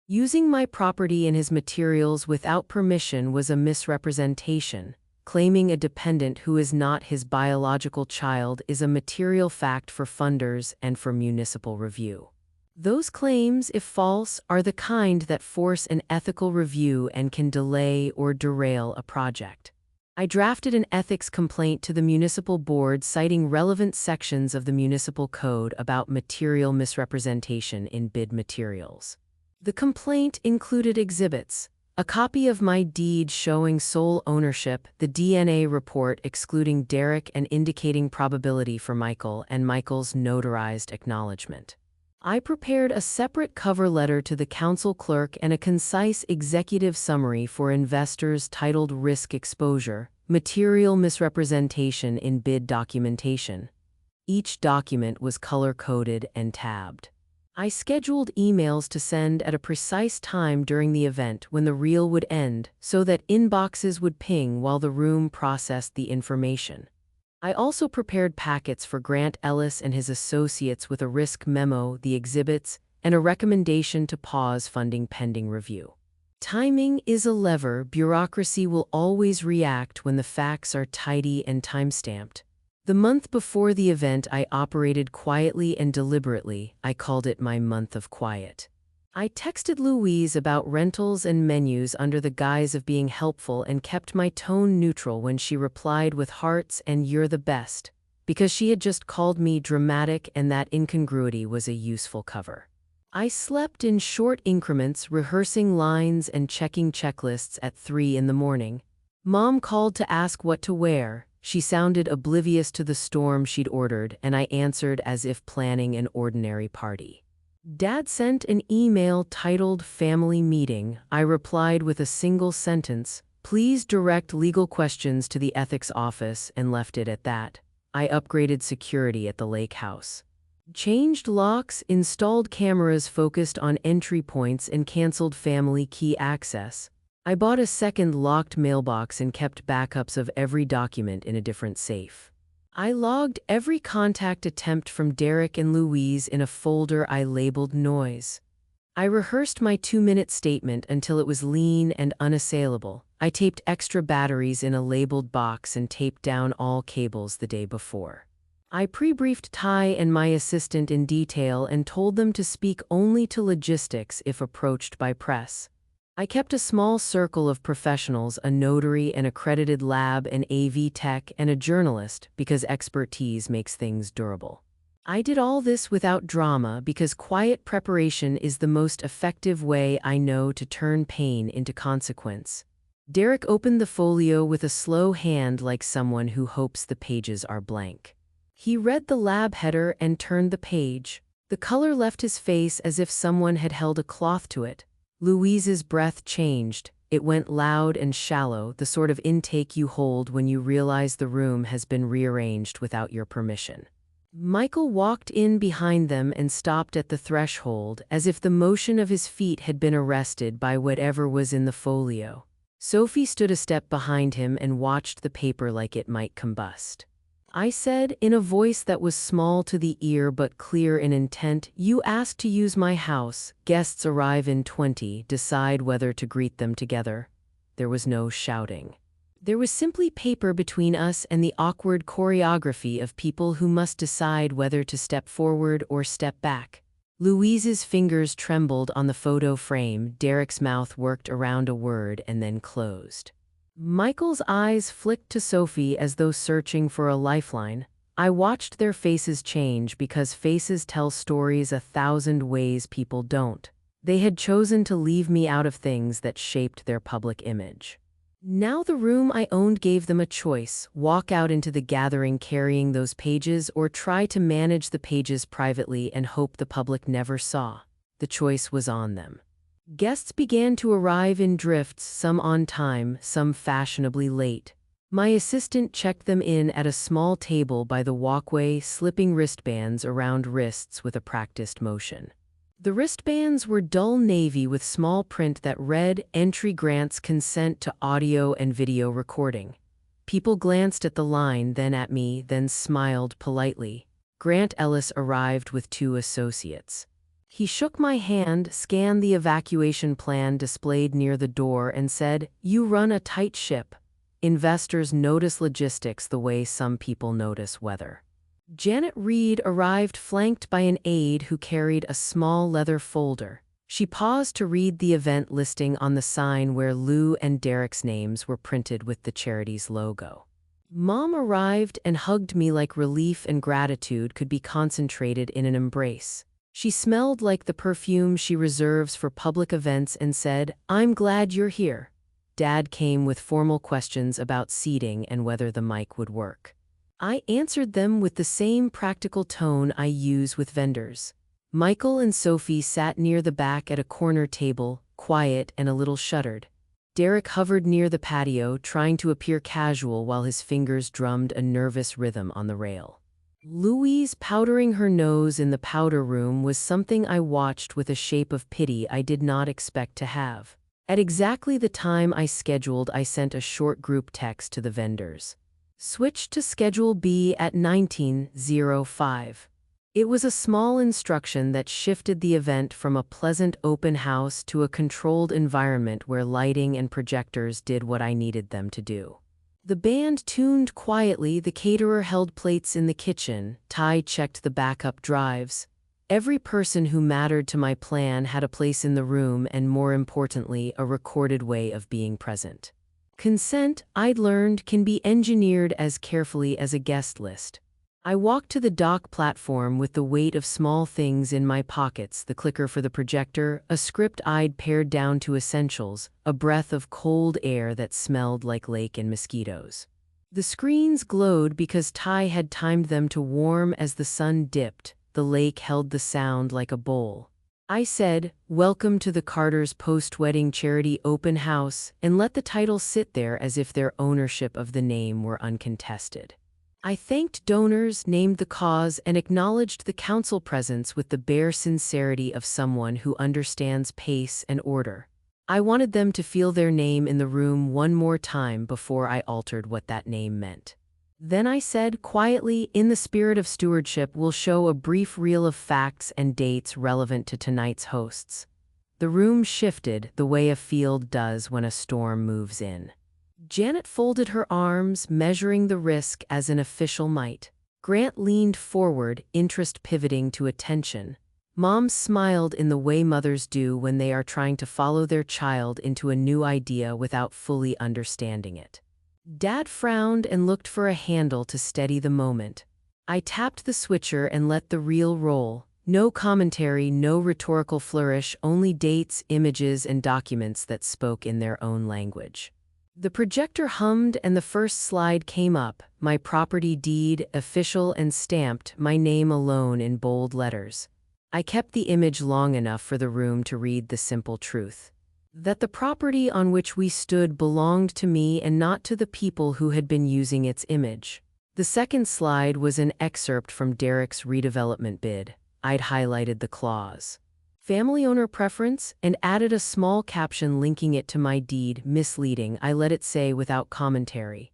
Using my property in his materials without permission was a misrepresentation. Claiming a dependent who is not his biological child is a material fact for funders and for municipal review. Those claims, if false, are the kind that force an ethical review and can delay or derail a project. I drafted an ethics complaint to the municipal board citing relevant sections of the municipal code about material misrepresentation in bid materials. The complaint included exhibits: a copy of my deed showing sole ownership, the DNA report excluding Derek and indicating probability for Michael, and Michael's notarized acknowledgement. I prepared a separate cover letter to the council clerk and a concise executive summary for investors titled Risk Exposure, Material Misrepresentation in Bid Documentation. Each document was color-coded and tabbed. I scheduled emails to send at a precise time during the event when the reel would end, so that inboxes would ping while the room processed the information. I also prepared packets for Grant Ellis and his associates with a risk memo, the exhibits, and a recommendation to pause funding pending review. Timing is a lever. Bureaucracy will always react when the facts are tidy and time-stamped. The month before the event, I operated quietly and deliberately. I called it my month of quiet. I texted Louise about rentals and menus under the guise of being helpful and kept my tone neutral when she replied with hearts and "you're the best," because she had just called me dramatic and that incongruity was a useful cover. I slept in short increments, rehearsing lines and checking checklists at 3 in the morning. Mom called to ask what to wear. She sounded oblivious to the storm she'd ordered, and I answered as if planning an ordinary party. Dad sent an email titled "Family Meeting." I replied with a single sentence, "Please direct legal questions to the ethics office," and left it at that. I upgraded security at the lake house. Changed locks, installed cameras focused on entry points, and canceled family key access. I bought a second locked mailbox and kept backups of every document in a different safe. I logged every contact attempt from Derek and Louise in a folder I labeled noise. I rehearsed my 2-minute statement until it was lean and unassailable. I taped extra batteries in a labeled box and taped down all cables the day before. I pre-briefed Ty and my assistant in detail and told them to speak only to logistics if approached by press. I kept a small circle of professionals, a notary, an accredited lab, an AV tech, and a journalist, because expertise makes things durable. I did all this without drama because quiet preparation is the most effective way I know to turn pain into consequence. Derek opened the folio with a slow hand, like someone who hopes the pages are blank. He read the lab header and turned the page. The color left his face as if someone had held a cloth to it. Louise's breath changed. It went loud and shallow, the sort of intake you hold when you realize the room has been rearranged without your permission. Michael walked in behind them and stopped at the threshold, as if the motion of his feet had been arrested by whatever was in the folio. Sophie stood a step behind him and watched the paper like it might combust. I said, in a voice that was small to the ear but clear in intent, "You asked to use my house. Guests arrive in 20. Decide whether to greet them together." There was no shouting. There was simply paper between us and the awkward choreography of people who must decide whether to step forward or step back. Louise's fingers trembled on the photo frame. Derek's mouth worked around a word and then closed. Michael's eyes flicked to Sophie as though searching for a lifeline. I watched their faces change because faces tell stories 1,000 ways people don't. They had chosen to leave me out of things that shaped their public image. Now the room I owned gave them a choice: walk out into the gathering carrying those pages, or try to manage the pages privately and hope the public never saw. The choice was on them. Guests began to arrive in drifts, some on time, some fashionably late. My assistant checked them in at a small table by the walkway, slipping wristbands around wrists with a practiced motion. The wristbands were dull navy with small print that read, "Entry grants consent to audio and video recording." People glanced at the line, then at me, then smiled politely. Grant Ellis arrived with 2 associates. He shook my hand, scanned the evacuation plan displayed near the door, and said, "You run a tight ship. Investors notice logistics the way some people notice weather." Janet Reed arrived flanked by an aide who carried a small leather folder. She paused to read the event listing on the sign where Lou and Derek's names were printed with the charity's logo. Mom arrived and hugged me like relief and gratitude could be concentrated in an embrace. She smelled like the perfume she reserves for public events and said, "I'm glad you're here." Dad came with formal questions about seating and whether the mic would work. I answered them with the same practical tone I use with vendors. Michael and Sophie sat near the back at a corner table, quiet and a little shuttered. Derek hovered near the patio, trying to appear casual while his fingers drummed a nervous rhythm on the rail. Louise powdering her nose in the powder room was something I watched with a shape of pity I did not expect to have. At exactly the time I scheduled, I sent a short group text to the vendors. Switch to Schedule B at 19:05. It was a small instruction that shifted the event from a pleasant open house to a controlled environment where lighting and projectors did what I needed them to do. The band tuned quietly, the caterer held plates in the kitchen, Ty checked the backup drives. Every person who mattered to my plan had a place in the room and, more importantly, a recorded way of being present. Consent, I'd learned, can be engineered as carefully as a guest list. I walked to the dock platform with the weight of small things in my pockets, the clicker for the projector, a script I'd pared down to essentials, a breath of cold air that smelled like lake and mosquitoes. The screens glowed because Ty had timed them to warm as the sun dipped. The lake held the sound like a bowl. I said, "Welcome to the Carters' post-wedding charity open house," and let the title sit there as if their ownership of the name were uncontested. I thanked donors, named the cause, and acknowledged the council presence with the bare sincerity of someone who understands pace and order. I wanted them to feel their name in the room one more time before I altered what that name meant. Then I said quietly, "In the spirit of stewardship, we'll show a brief reel of facts and dates relevant to tonight's hosts." The room shifted the way a field does when a storm moves in. Janet folded her arms, measuring the risk as an official might. Grant leaned forward, interest pivoting to attention. Mom smiled in the way mothers do when they are trying to follow their child into a new idea without fully understanding it. Dad frowned and looked for a handle to steady the moment. I tapped the switcher and let the reel roll. No commentary, no rhetorical flourish, only dates, images, and documents that spoke in their own language. The projector hummed and the first slide came up, my property deed, official and stamped, my name alone in bold letters. I kept the image long enough for the room to read the simple truth: that the property on which we stood belonged to me and not to the people who had been using its image. The second slide was an excerpt from Derek's redevelopment bid. I'd highlighted the clause, "Family owner preference," and added a small caption linking it to my deed, misleading, I let it say without commentary.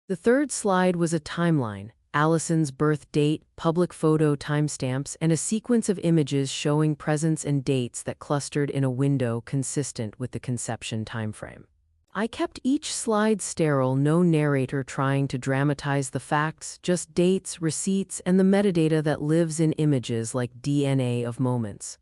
The third slide was a timeline, Allison's birth date, public photo timestamps, and a sequence of images showing presents and dates that clustered in a window consistent with the conception timeframe. I kept each slide sterile, no narrator trying to dramatize the facts, just dates, receipts, and the metadata that lives in images like DNA of moments.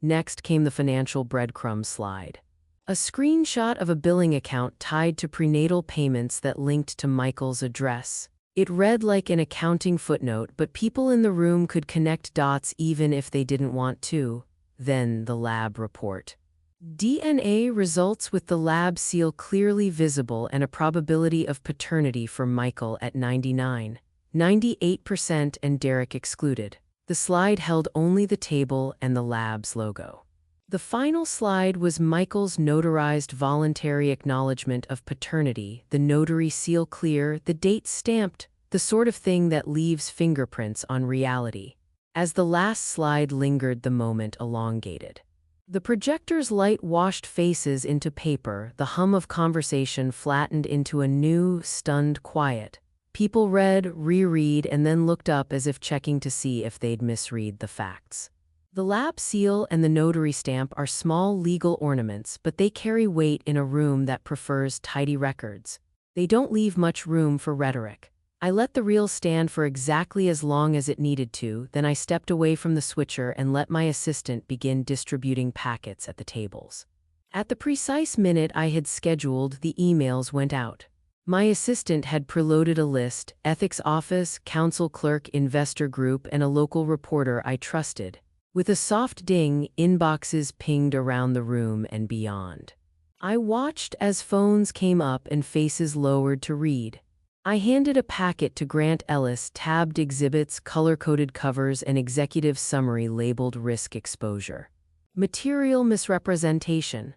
Next came the financial breadcrumb slide. A screenshot of a billing account tied to prenatal payments that linked to Michael's address. It read like an accounting footnote, but people in the room could connect dots even if they didn't want to. Then the lab report. DNA results with the lab seal clearly visible and a probability of paternity for Michael at 99, 98% and Derek excluded. The slide held only the table and the lab's logo. The final slide was Michael's notarized voluntary acknowledgement of paternity, the notary seal clear, the date stamped, the sort of thing that leaves fingerprints on reality. As the last slide lingered, the moment elongated. The projector's light washed faces into paper, the hum of conversation flattened into a new, stunned quiet. People read, reread, and then looked up as if checking to see if they'd misread the facts. The lab seal and the notary stamp are small legal ornaments, but they carry weight in a room that prefers tidy records. They don't leave much room for rhetoric. I let the reel stand for exactly as long as it needed to, then I stepped away from the switcher and let my assistant begin distributing packets at the tables. At the precise minute I had scheduled, the emails went out. My assistant had preloaded a list: ethics office, council clerk, investor group, and a local reporter I trusted. With a soft ding, inboxes pinged around the room and beyond. I watched as phones came up and faces lowered to read. I handed a packet to Grant Ellis, tabbed exhibits, color-coded covers, and executive summary labeled risk exposure. Material misrepresentation.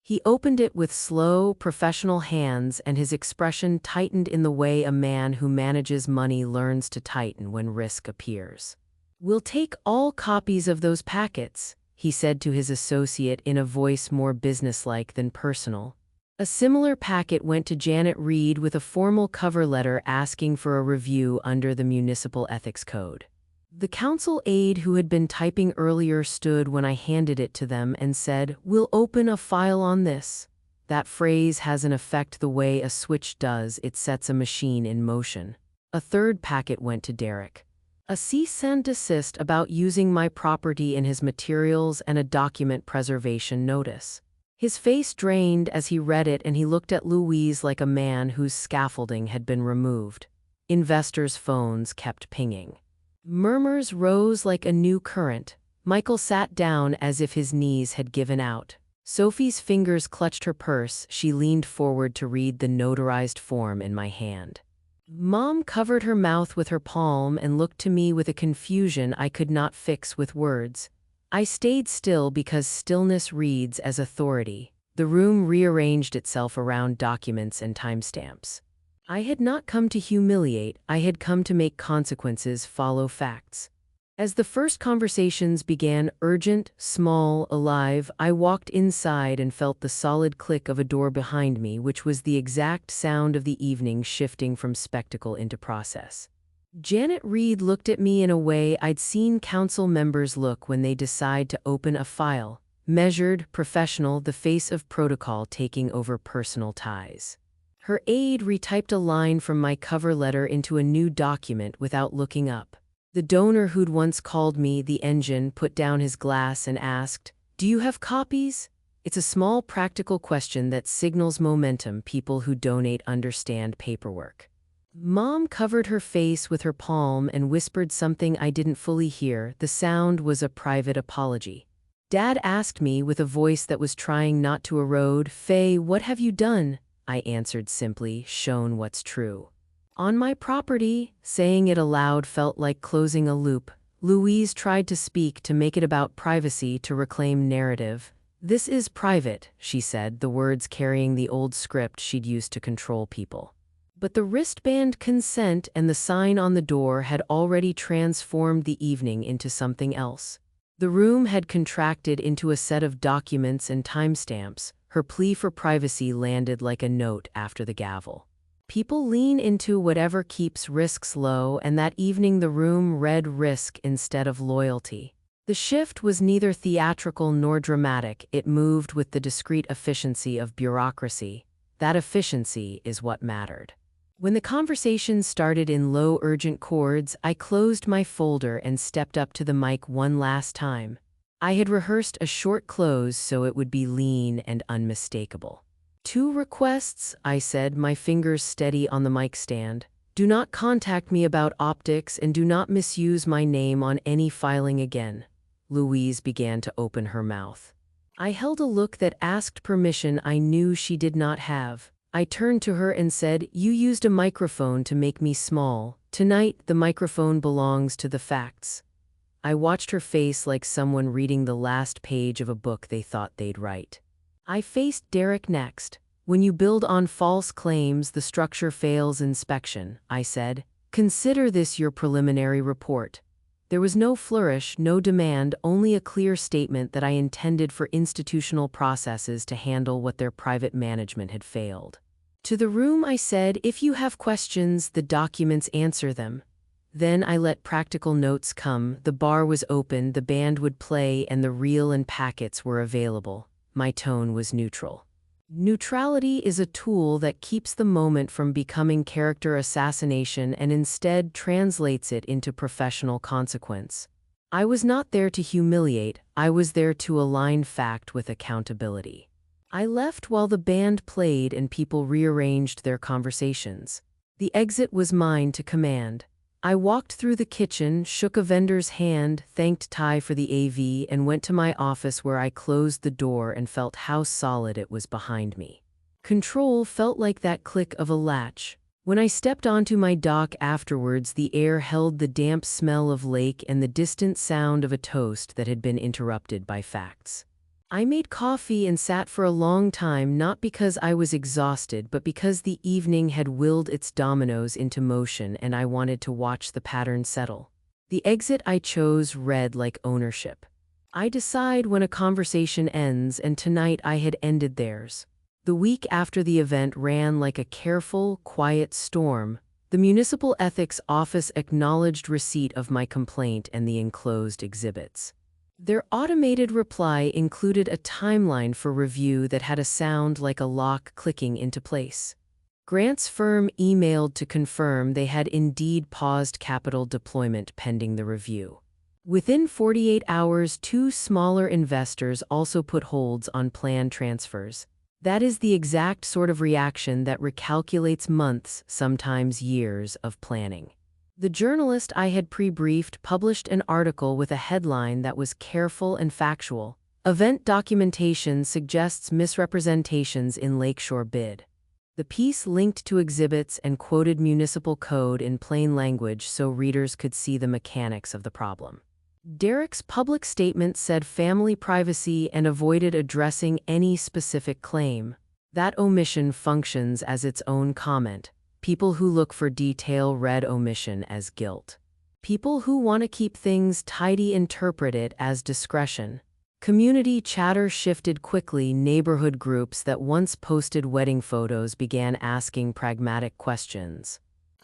He opened it with slow, professional hands, and his expression tightened in the way a man who manages money learns to tighten when risk appears. "We'll take all copies of those packets," he said to his associate in a voice more businesslike than personal. A similar packet went to Janet Reed with a formal cover letter asking for a review under the Municipal Ethics Code. The council aide who had been typing earlier stood when I handed it to them and said, "We'll open a file on this." That phrase has an effect the way a switch does, it sets a machine in motion. A third packet went to Derek. A cease and desist about using my property in his materials and a document preservation notice. His face drained as he read it, and he looked at Louise like a man whose scaffolding had been removed. Investors' phones kept pinging. Murmurs rose like a new current. Michael sat down as if his knees had given out. Sophie's fingers clutched her purse. She leaned forward to read the notarized form in my hand. Mom covered her mouth with her palm and looked to me with a confusion I could not fix with words. I stayed still because stillness reads as authority. The room rearranged itself around documents and timestamps. I had not come to humiliate, I had come to make consequences follow facts. As the first conversations began, urgent, small, alive, I walked inside and felt the solid click of a door behind me, which was the exact sound of the evening shifting from spectacle into process. Janet Reed looked at me in a way I'd seen council members look when they decide to open a file. Measured, professional, the face of protocol taking over personal ties. Her aide retyped a line from my cover letter into a new document without looking up. The donor who'd once called me the engine put down his glass and asked, "Do you have copies?" It's a small practical question that signals momentum. People who donate understand paperwork. Mom covered her face with her palm and whispered something I didn't fully hear. The sound was a private apology. Dad asked me with a voice that was trying not to erode, "Faye, what have you done?" I answered simply, "Shown what's true. On my property." Saying it aloud felt like closing a loop. Louise tried to speak, to make it about privacy, to reclaim narrative. "This is private," she said, the words carrying the old script she'd used to control people. But the wristband consent and the sign on the door had already transformed the evening into something else. The room had contracted into a set of documents and timestamps. Her plea for privacy landed like a note after the gavel. People lean into whatever keeps risks low, and that evening the room read risk instead of loyalty. The shift was neither theatrical nor dramatic. It moved with the discreet efficiency of bureaucracy. That efficiency is what mattered. When the conversation started in low, urgent chords, I closed my folder and stepped up to the mic one last time. I had rehearsed a short close so it would be lean and unmistakable. "Two requests," I said, my fingers steady on the mic stand. "Do not contact me about optics and do not misuse my name on any filing again." Louise began to open her mouth. I held a look that asked permission I knew she did not have. I turned to her and said, "You used a microphone to make me small. Tonight, the microphone belongs to the facts." I watched her face like someone reading the last page of a book they thought they'd write. I faced Derek next. "When you build on false claims, the structure fails inspection," I said. "Consider this your preliminary report." There was no flourish, no demand, only a clear statement that I intended for institutional processes to handle what their private management had failed. To the room I said, "If you have questions, the documents answer them." Then I let practical notes come. The bar was open, the band would play, and the reel and packets were available. My tone was neutral. Neutrality is a tool that keeps the moment from becoming character assassination and instead translates it into professional consequence. I was not there to humiliate, I was there to align fact with accountability. I left while the band played and people rearranged their conversations. The exit was mine to command. I walked through the kitchen, shook a vendor's hand, thanked Ty for the AV, and went to my office where I closed the door and felt how solid it was behind me. Control felt like that click of a latch. When I stepped onto my dock afterwards, the air held the damp smell of lake and the distant sound of a toast that had been interrupted by facts. I made coffee and sat for a long time, not because I was exhausted, but because the evening had willed its dominoes into motion and I wanted to watch the pattern settle. The exit I chose read like ownership. I decide when a conversation ends, and tonight I had ended theirs. The week after the event ran like a careful, quiet storm. The municipal ethics office acknowledged receipt of my complaint and the enclosed exhibits. Their automated reply included a timeline for review that had a sound like a lock clicking into place. Grant's firm emailed to confirm they had indeed paused capital deployment pending the review. Within 48 hours, 2 smaller investors also put holds on planned transfers. That is the exact sort of reaction that recalculates months, sometimes years, of planning. The journalist I had pre-briefed published an article with a headline that was careful and factual. Event documentation suggests misrepresentations in Lakeshore bid. The piece linked to exhibits and quoted municipal code in plain language so readers could see the mechanics of the problem. Derek's public statement said family privacy and avoided addressing any specific claim. That omission functions as its own comment. People who look for detail read omission as guilt. People who want to keep things tidy interpret it as discretion. Community chatter shifted quickly. Neighborhood groups that once posted wedding photos began asking pragmatic questions.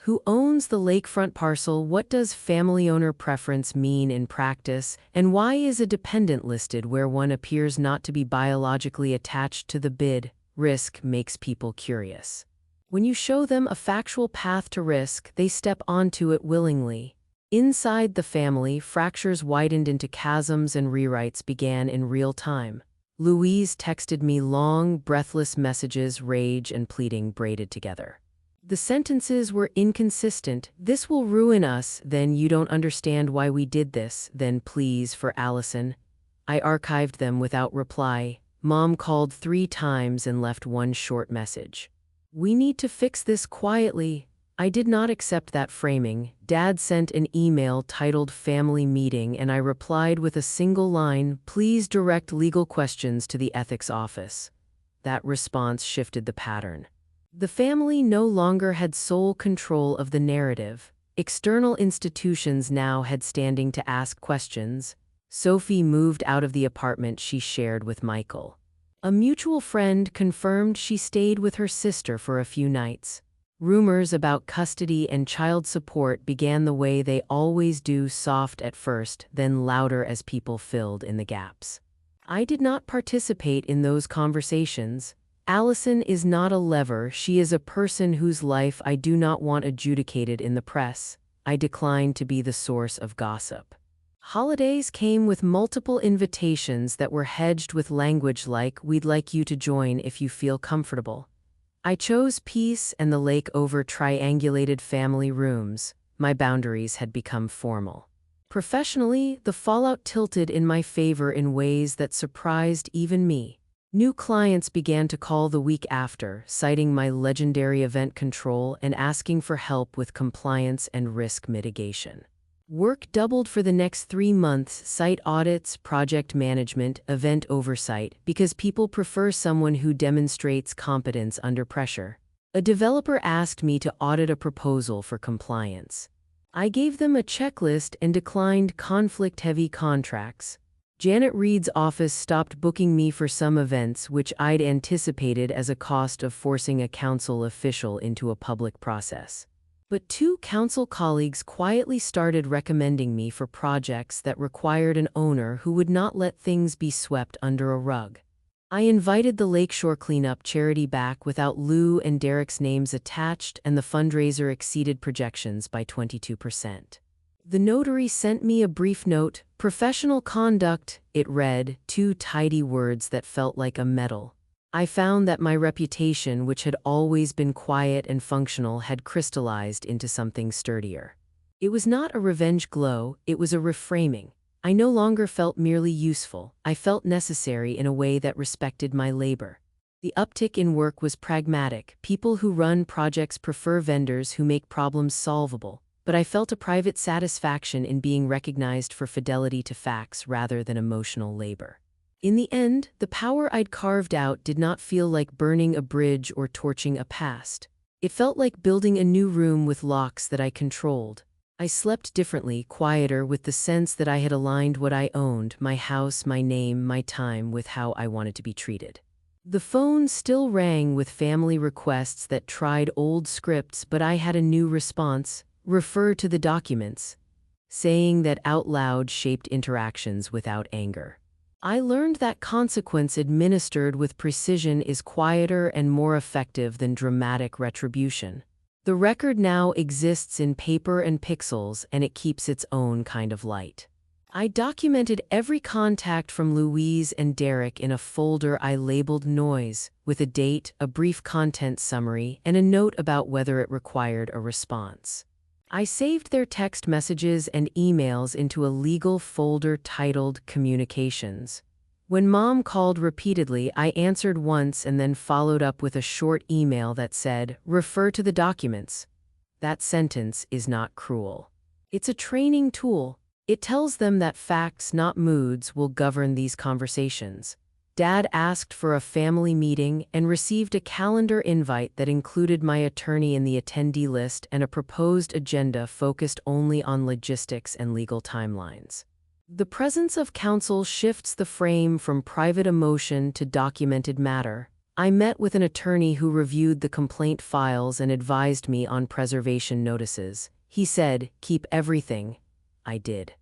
Who owns the lakefront parcel? What does family owner preference mean in practice? And why is a dependent listed where one appears not to be biologically attached to the bid? Risk makes people curious. When you show them a factual path to risk, they step onto it willingly. Inside the family, fractures widened into chasms and rewrites began in real time. Louise texted me long, breathless messages, rage and pleading braided together. The sentences were inconsistent. This will ruin us. Then you don't understand why we did this. Then please for Allison. I archived them without reply. Mom called 3 times and left one short message. We need to fix this quietly. I did not accept that framing. Dad sent an email titled Family Meeting and I replied with a single line, please direct legal questions to the ethics office. That response shifted the pattern. The family no longer had sole control of the narrative. External institutions now had standing to ask questions. Sophie moved out of the apartment she shared with Michael. A mutual friend confirmed she stayed with her sister for a few nights. Rumors about custody and child support began the way they always do, soft at first, then louder as people filled in the gaps. I did not participate in those conversations. Allison is not a lever, she is a person whose life I do not want adjudicated in the press. I declined to be the source of gossip. Holidays came with multiple invitations that were hedged with language like, we'd like you to join if you feel comfortable. I chose peace and the lake over triangulated family rooms. My boundaries had become formal. Professionally, the fallout tilted in my favor in ways that surprised even me. New clients began to call the week after, citing my legendary event control and asking for help with compliance and risk mitigation. Work doubled for the next 3 months: site audits, project management, event oversight, because people prefer someone who demonstrates competence under pressure. A developer asked me to audit a proposal for compliance. I gave them a checklist and declined conflict-heavy contracts. Janet Reed's office stopped booking me for some events which I'd anticipated as a cost of forcing a council official into a public process. But 2 council colleagues quietly started recommending me for projects that required an owner who would not let things be swept under a rug. I invited the Lakeshore Cleanup charity back without Lou and Derek's names attached, and the fundraiser exceeded projections by 22%. The notary sent me a brief note, professional conduct, it read, 2 tidy words that felt like a medal. I found that my reputation, which had always been quiet and functional, had crystallized into something sturdier. It was not a revenge glow, it was a reframing. I no longer felt merely useful, I felt necessary in a way that respected my labor. The uptick in work was pragmatic. People who run projects prefer vendors who make problems solvable, but I felt a private satisfaction in being recognized for fidelity to facts rather than emotional labor. In the end, the power I'd carved out did not feel like burning a bridge or torching a past. It felt like building a new room with locks that I controlled. I slept differently, quieter, with the sense that I had aligned what I owned, my house, my name, my time, with how I wanted to be treated. The phone still rang with family requests that tried old scripts, but I had a new response: refer to the documents. Saying that out loud shaped interactions without anger. I learned that consequence administered with precision is quieter and more effective than dramatic retribution. The record now exists in paper and pixels, and it keeps its own kind of light. I documented every contact from Louise and Derek in a folder I labeled Noise, with a date, a brief content summary, and a note about whether it required a response. I saved their text messages and emails into a legal folder titled Communications. When Mom called repeatedly, I answered once and then followed up with a short email that said, "Refer to the documents." That sentence is not cruel. It's a training tool. It tells them that facts, not moods, will govern these conversations. Dad asked for a family meeting and received a calendar invite that included my attorney in the attendee list and a proposed agenda focused only on logistics and legal timelines. The presence of counsel shifts the frame from private emotion to documented matter. I met with an attorney who reviewed the complaint files and advised me on preservation notices. He said, "Keep everything." I did.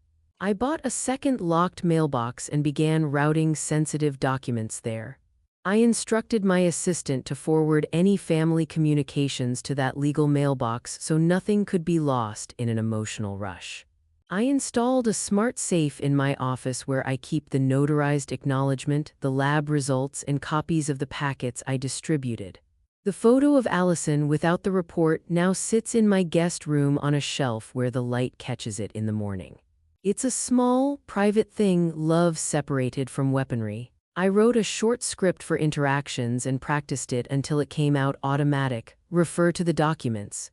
I bought a second locked mailbox and began routing sensitive documents there. I instructed my assistant to forward any family communications to that legal mailbox so nothing could be lost in an emotional rush. I installed a smart safe in my office where I keep the notarized acknowledgement, the lab results, and copies of the packets I distributed. The photo of Allison without the report now sits in my guest room on a shelf where the light catches it in the morning. It's a small, private thing, love separated from weaponry. I wrote a short script for interactions and practiced it until it came out automatic: refer to the documents.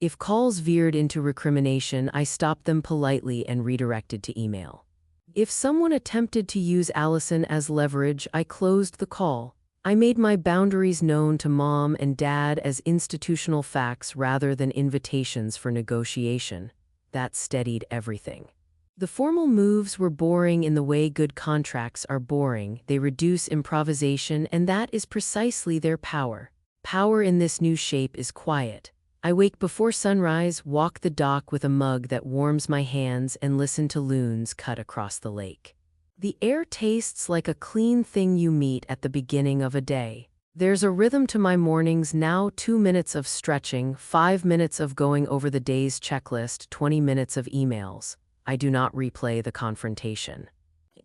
If calls veered into recrimination, I stopped them politely and redirected to email. If someone attempted to use Allison as leverage, I closed the call. I made my boundaries known to Mom and Dad as institutional facts rather than invitations for negotiation. That steadied everything. The formal moves were boring in the way good contracts are boring. They reduce improvisation, and that is precisely their power. Power in this new shape is quiet. I wake before sunrise, walk the dock with a mug that warms my hands, and listen to loons cut across the lake. The air tastes like a clean thing you meet at the beginning of a day. There's a rhythm to my mornings now: 2 minutes of stretching, 5 minutes of going over the day's checklist, 20 minutes of emails. I do not replay the confrontation.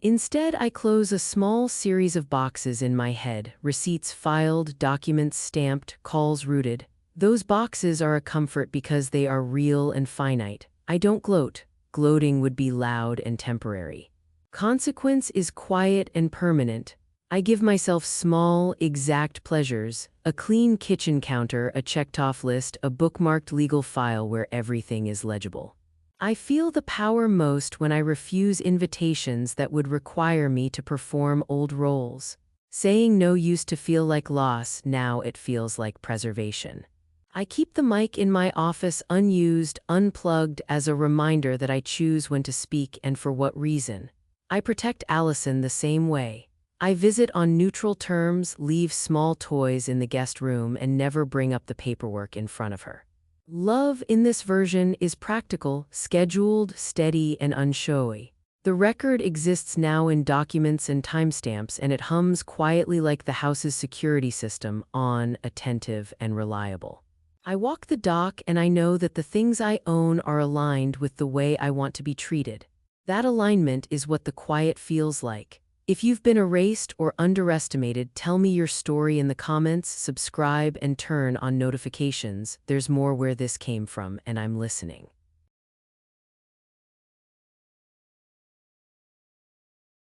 Instead, I close a small series of boxes in my head: receipts filed, documents stamped, calls routed. Those boxes are a comfort because they are real and finite. I don't gloat. Gloating would be loud and temporary. Consequence is quiet and permanent. I give myself small, exact pleasures: a clean kitchen counter, a checked-off list, a bookmarked legal file where everything is legible. I feel the power most when I refuse invitations that would require me to perform old roles. Saying no used to feel like loss, now it feels like preservation. I keep the mic in my office unused, unplugged, as a reminder that I choose when to speak and for what reason. I protect Allison the same way. I visit on neutral terms, leave small toys in the guest room, and never bring up the paperwork in front of her. Love in this version is practical, scheduled, steady, and unshowy. The record exists now in documents and timestamps, and it hums quietly like the house's security system: on, attentive, and reliable. I walk the dock and I know that the things I own are aligned with the way I want to be treated. That alignment is what the quiet feels like. If you've been erased or underestimated, tell me your story in the comments, subscribe, and turn on notifications. There's more where this came from, and I'm listening.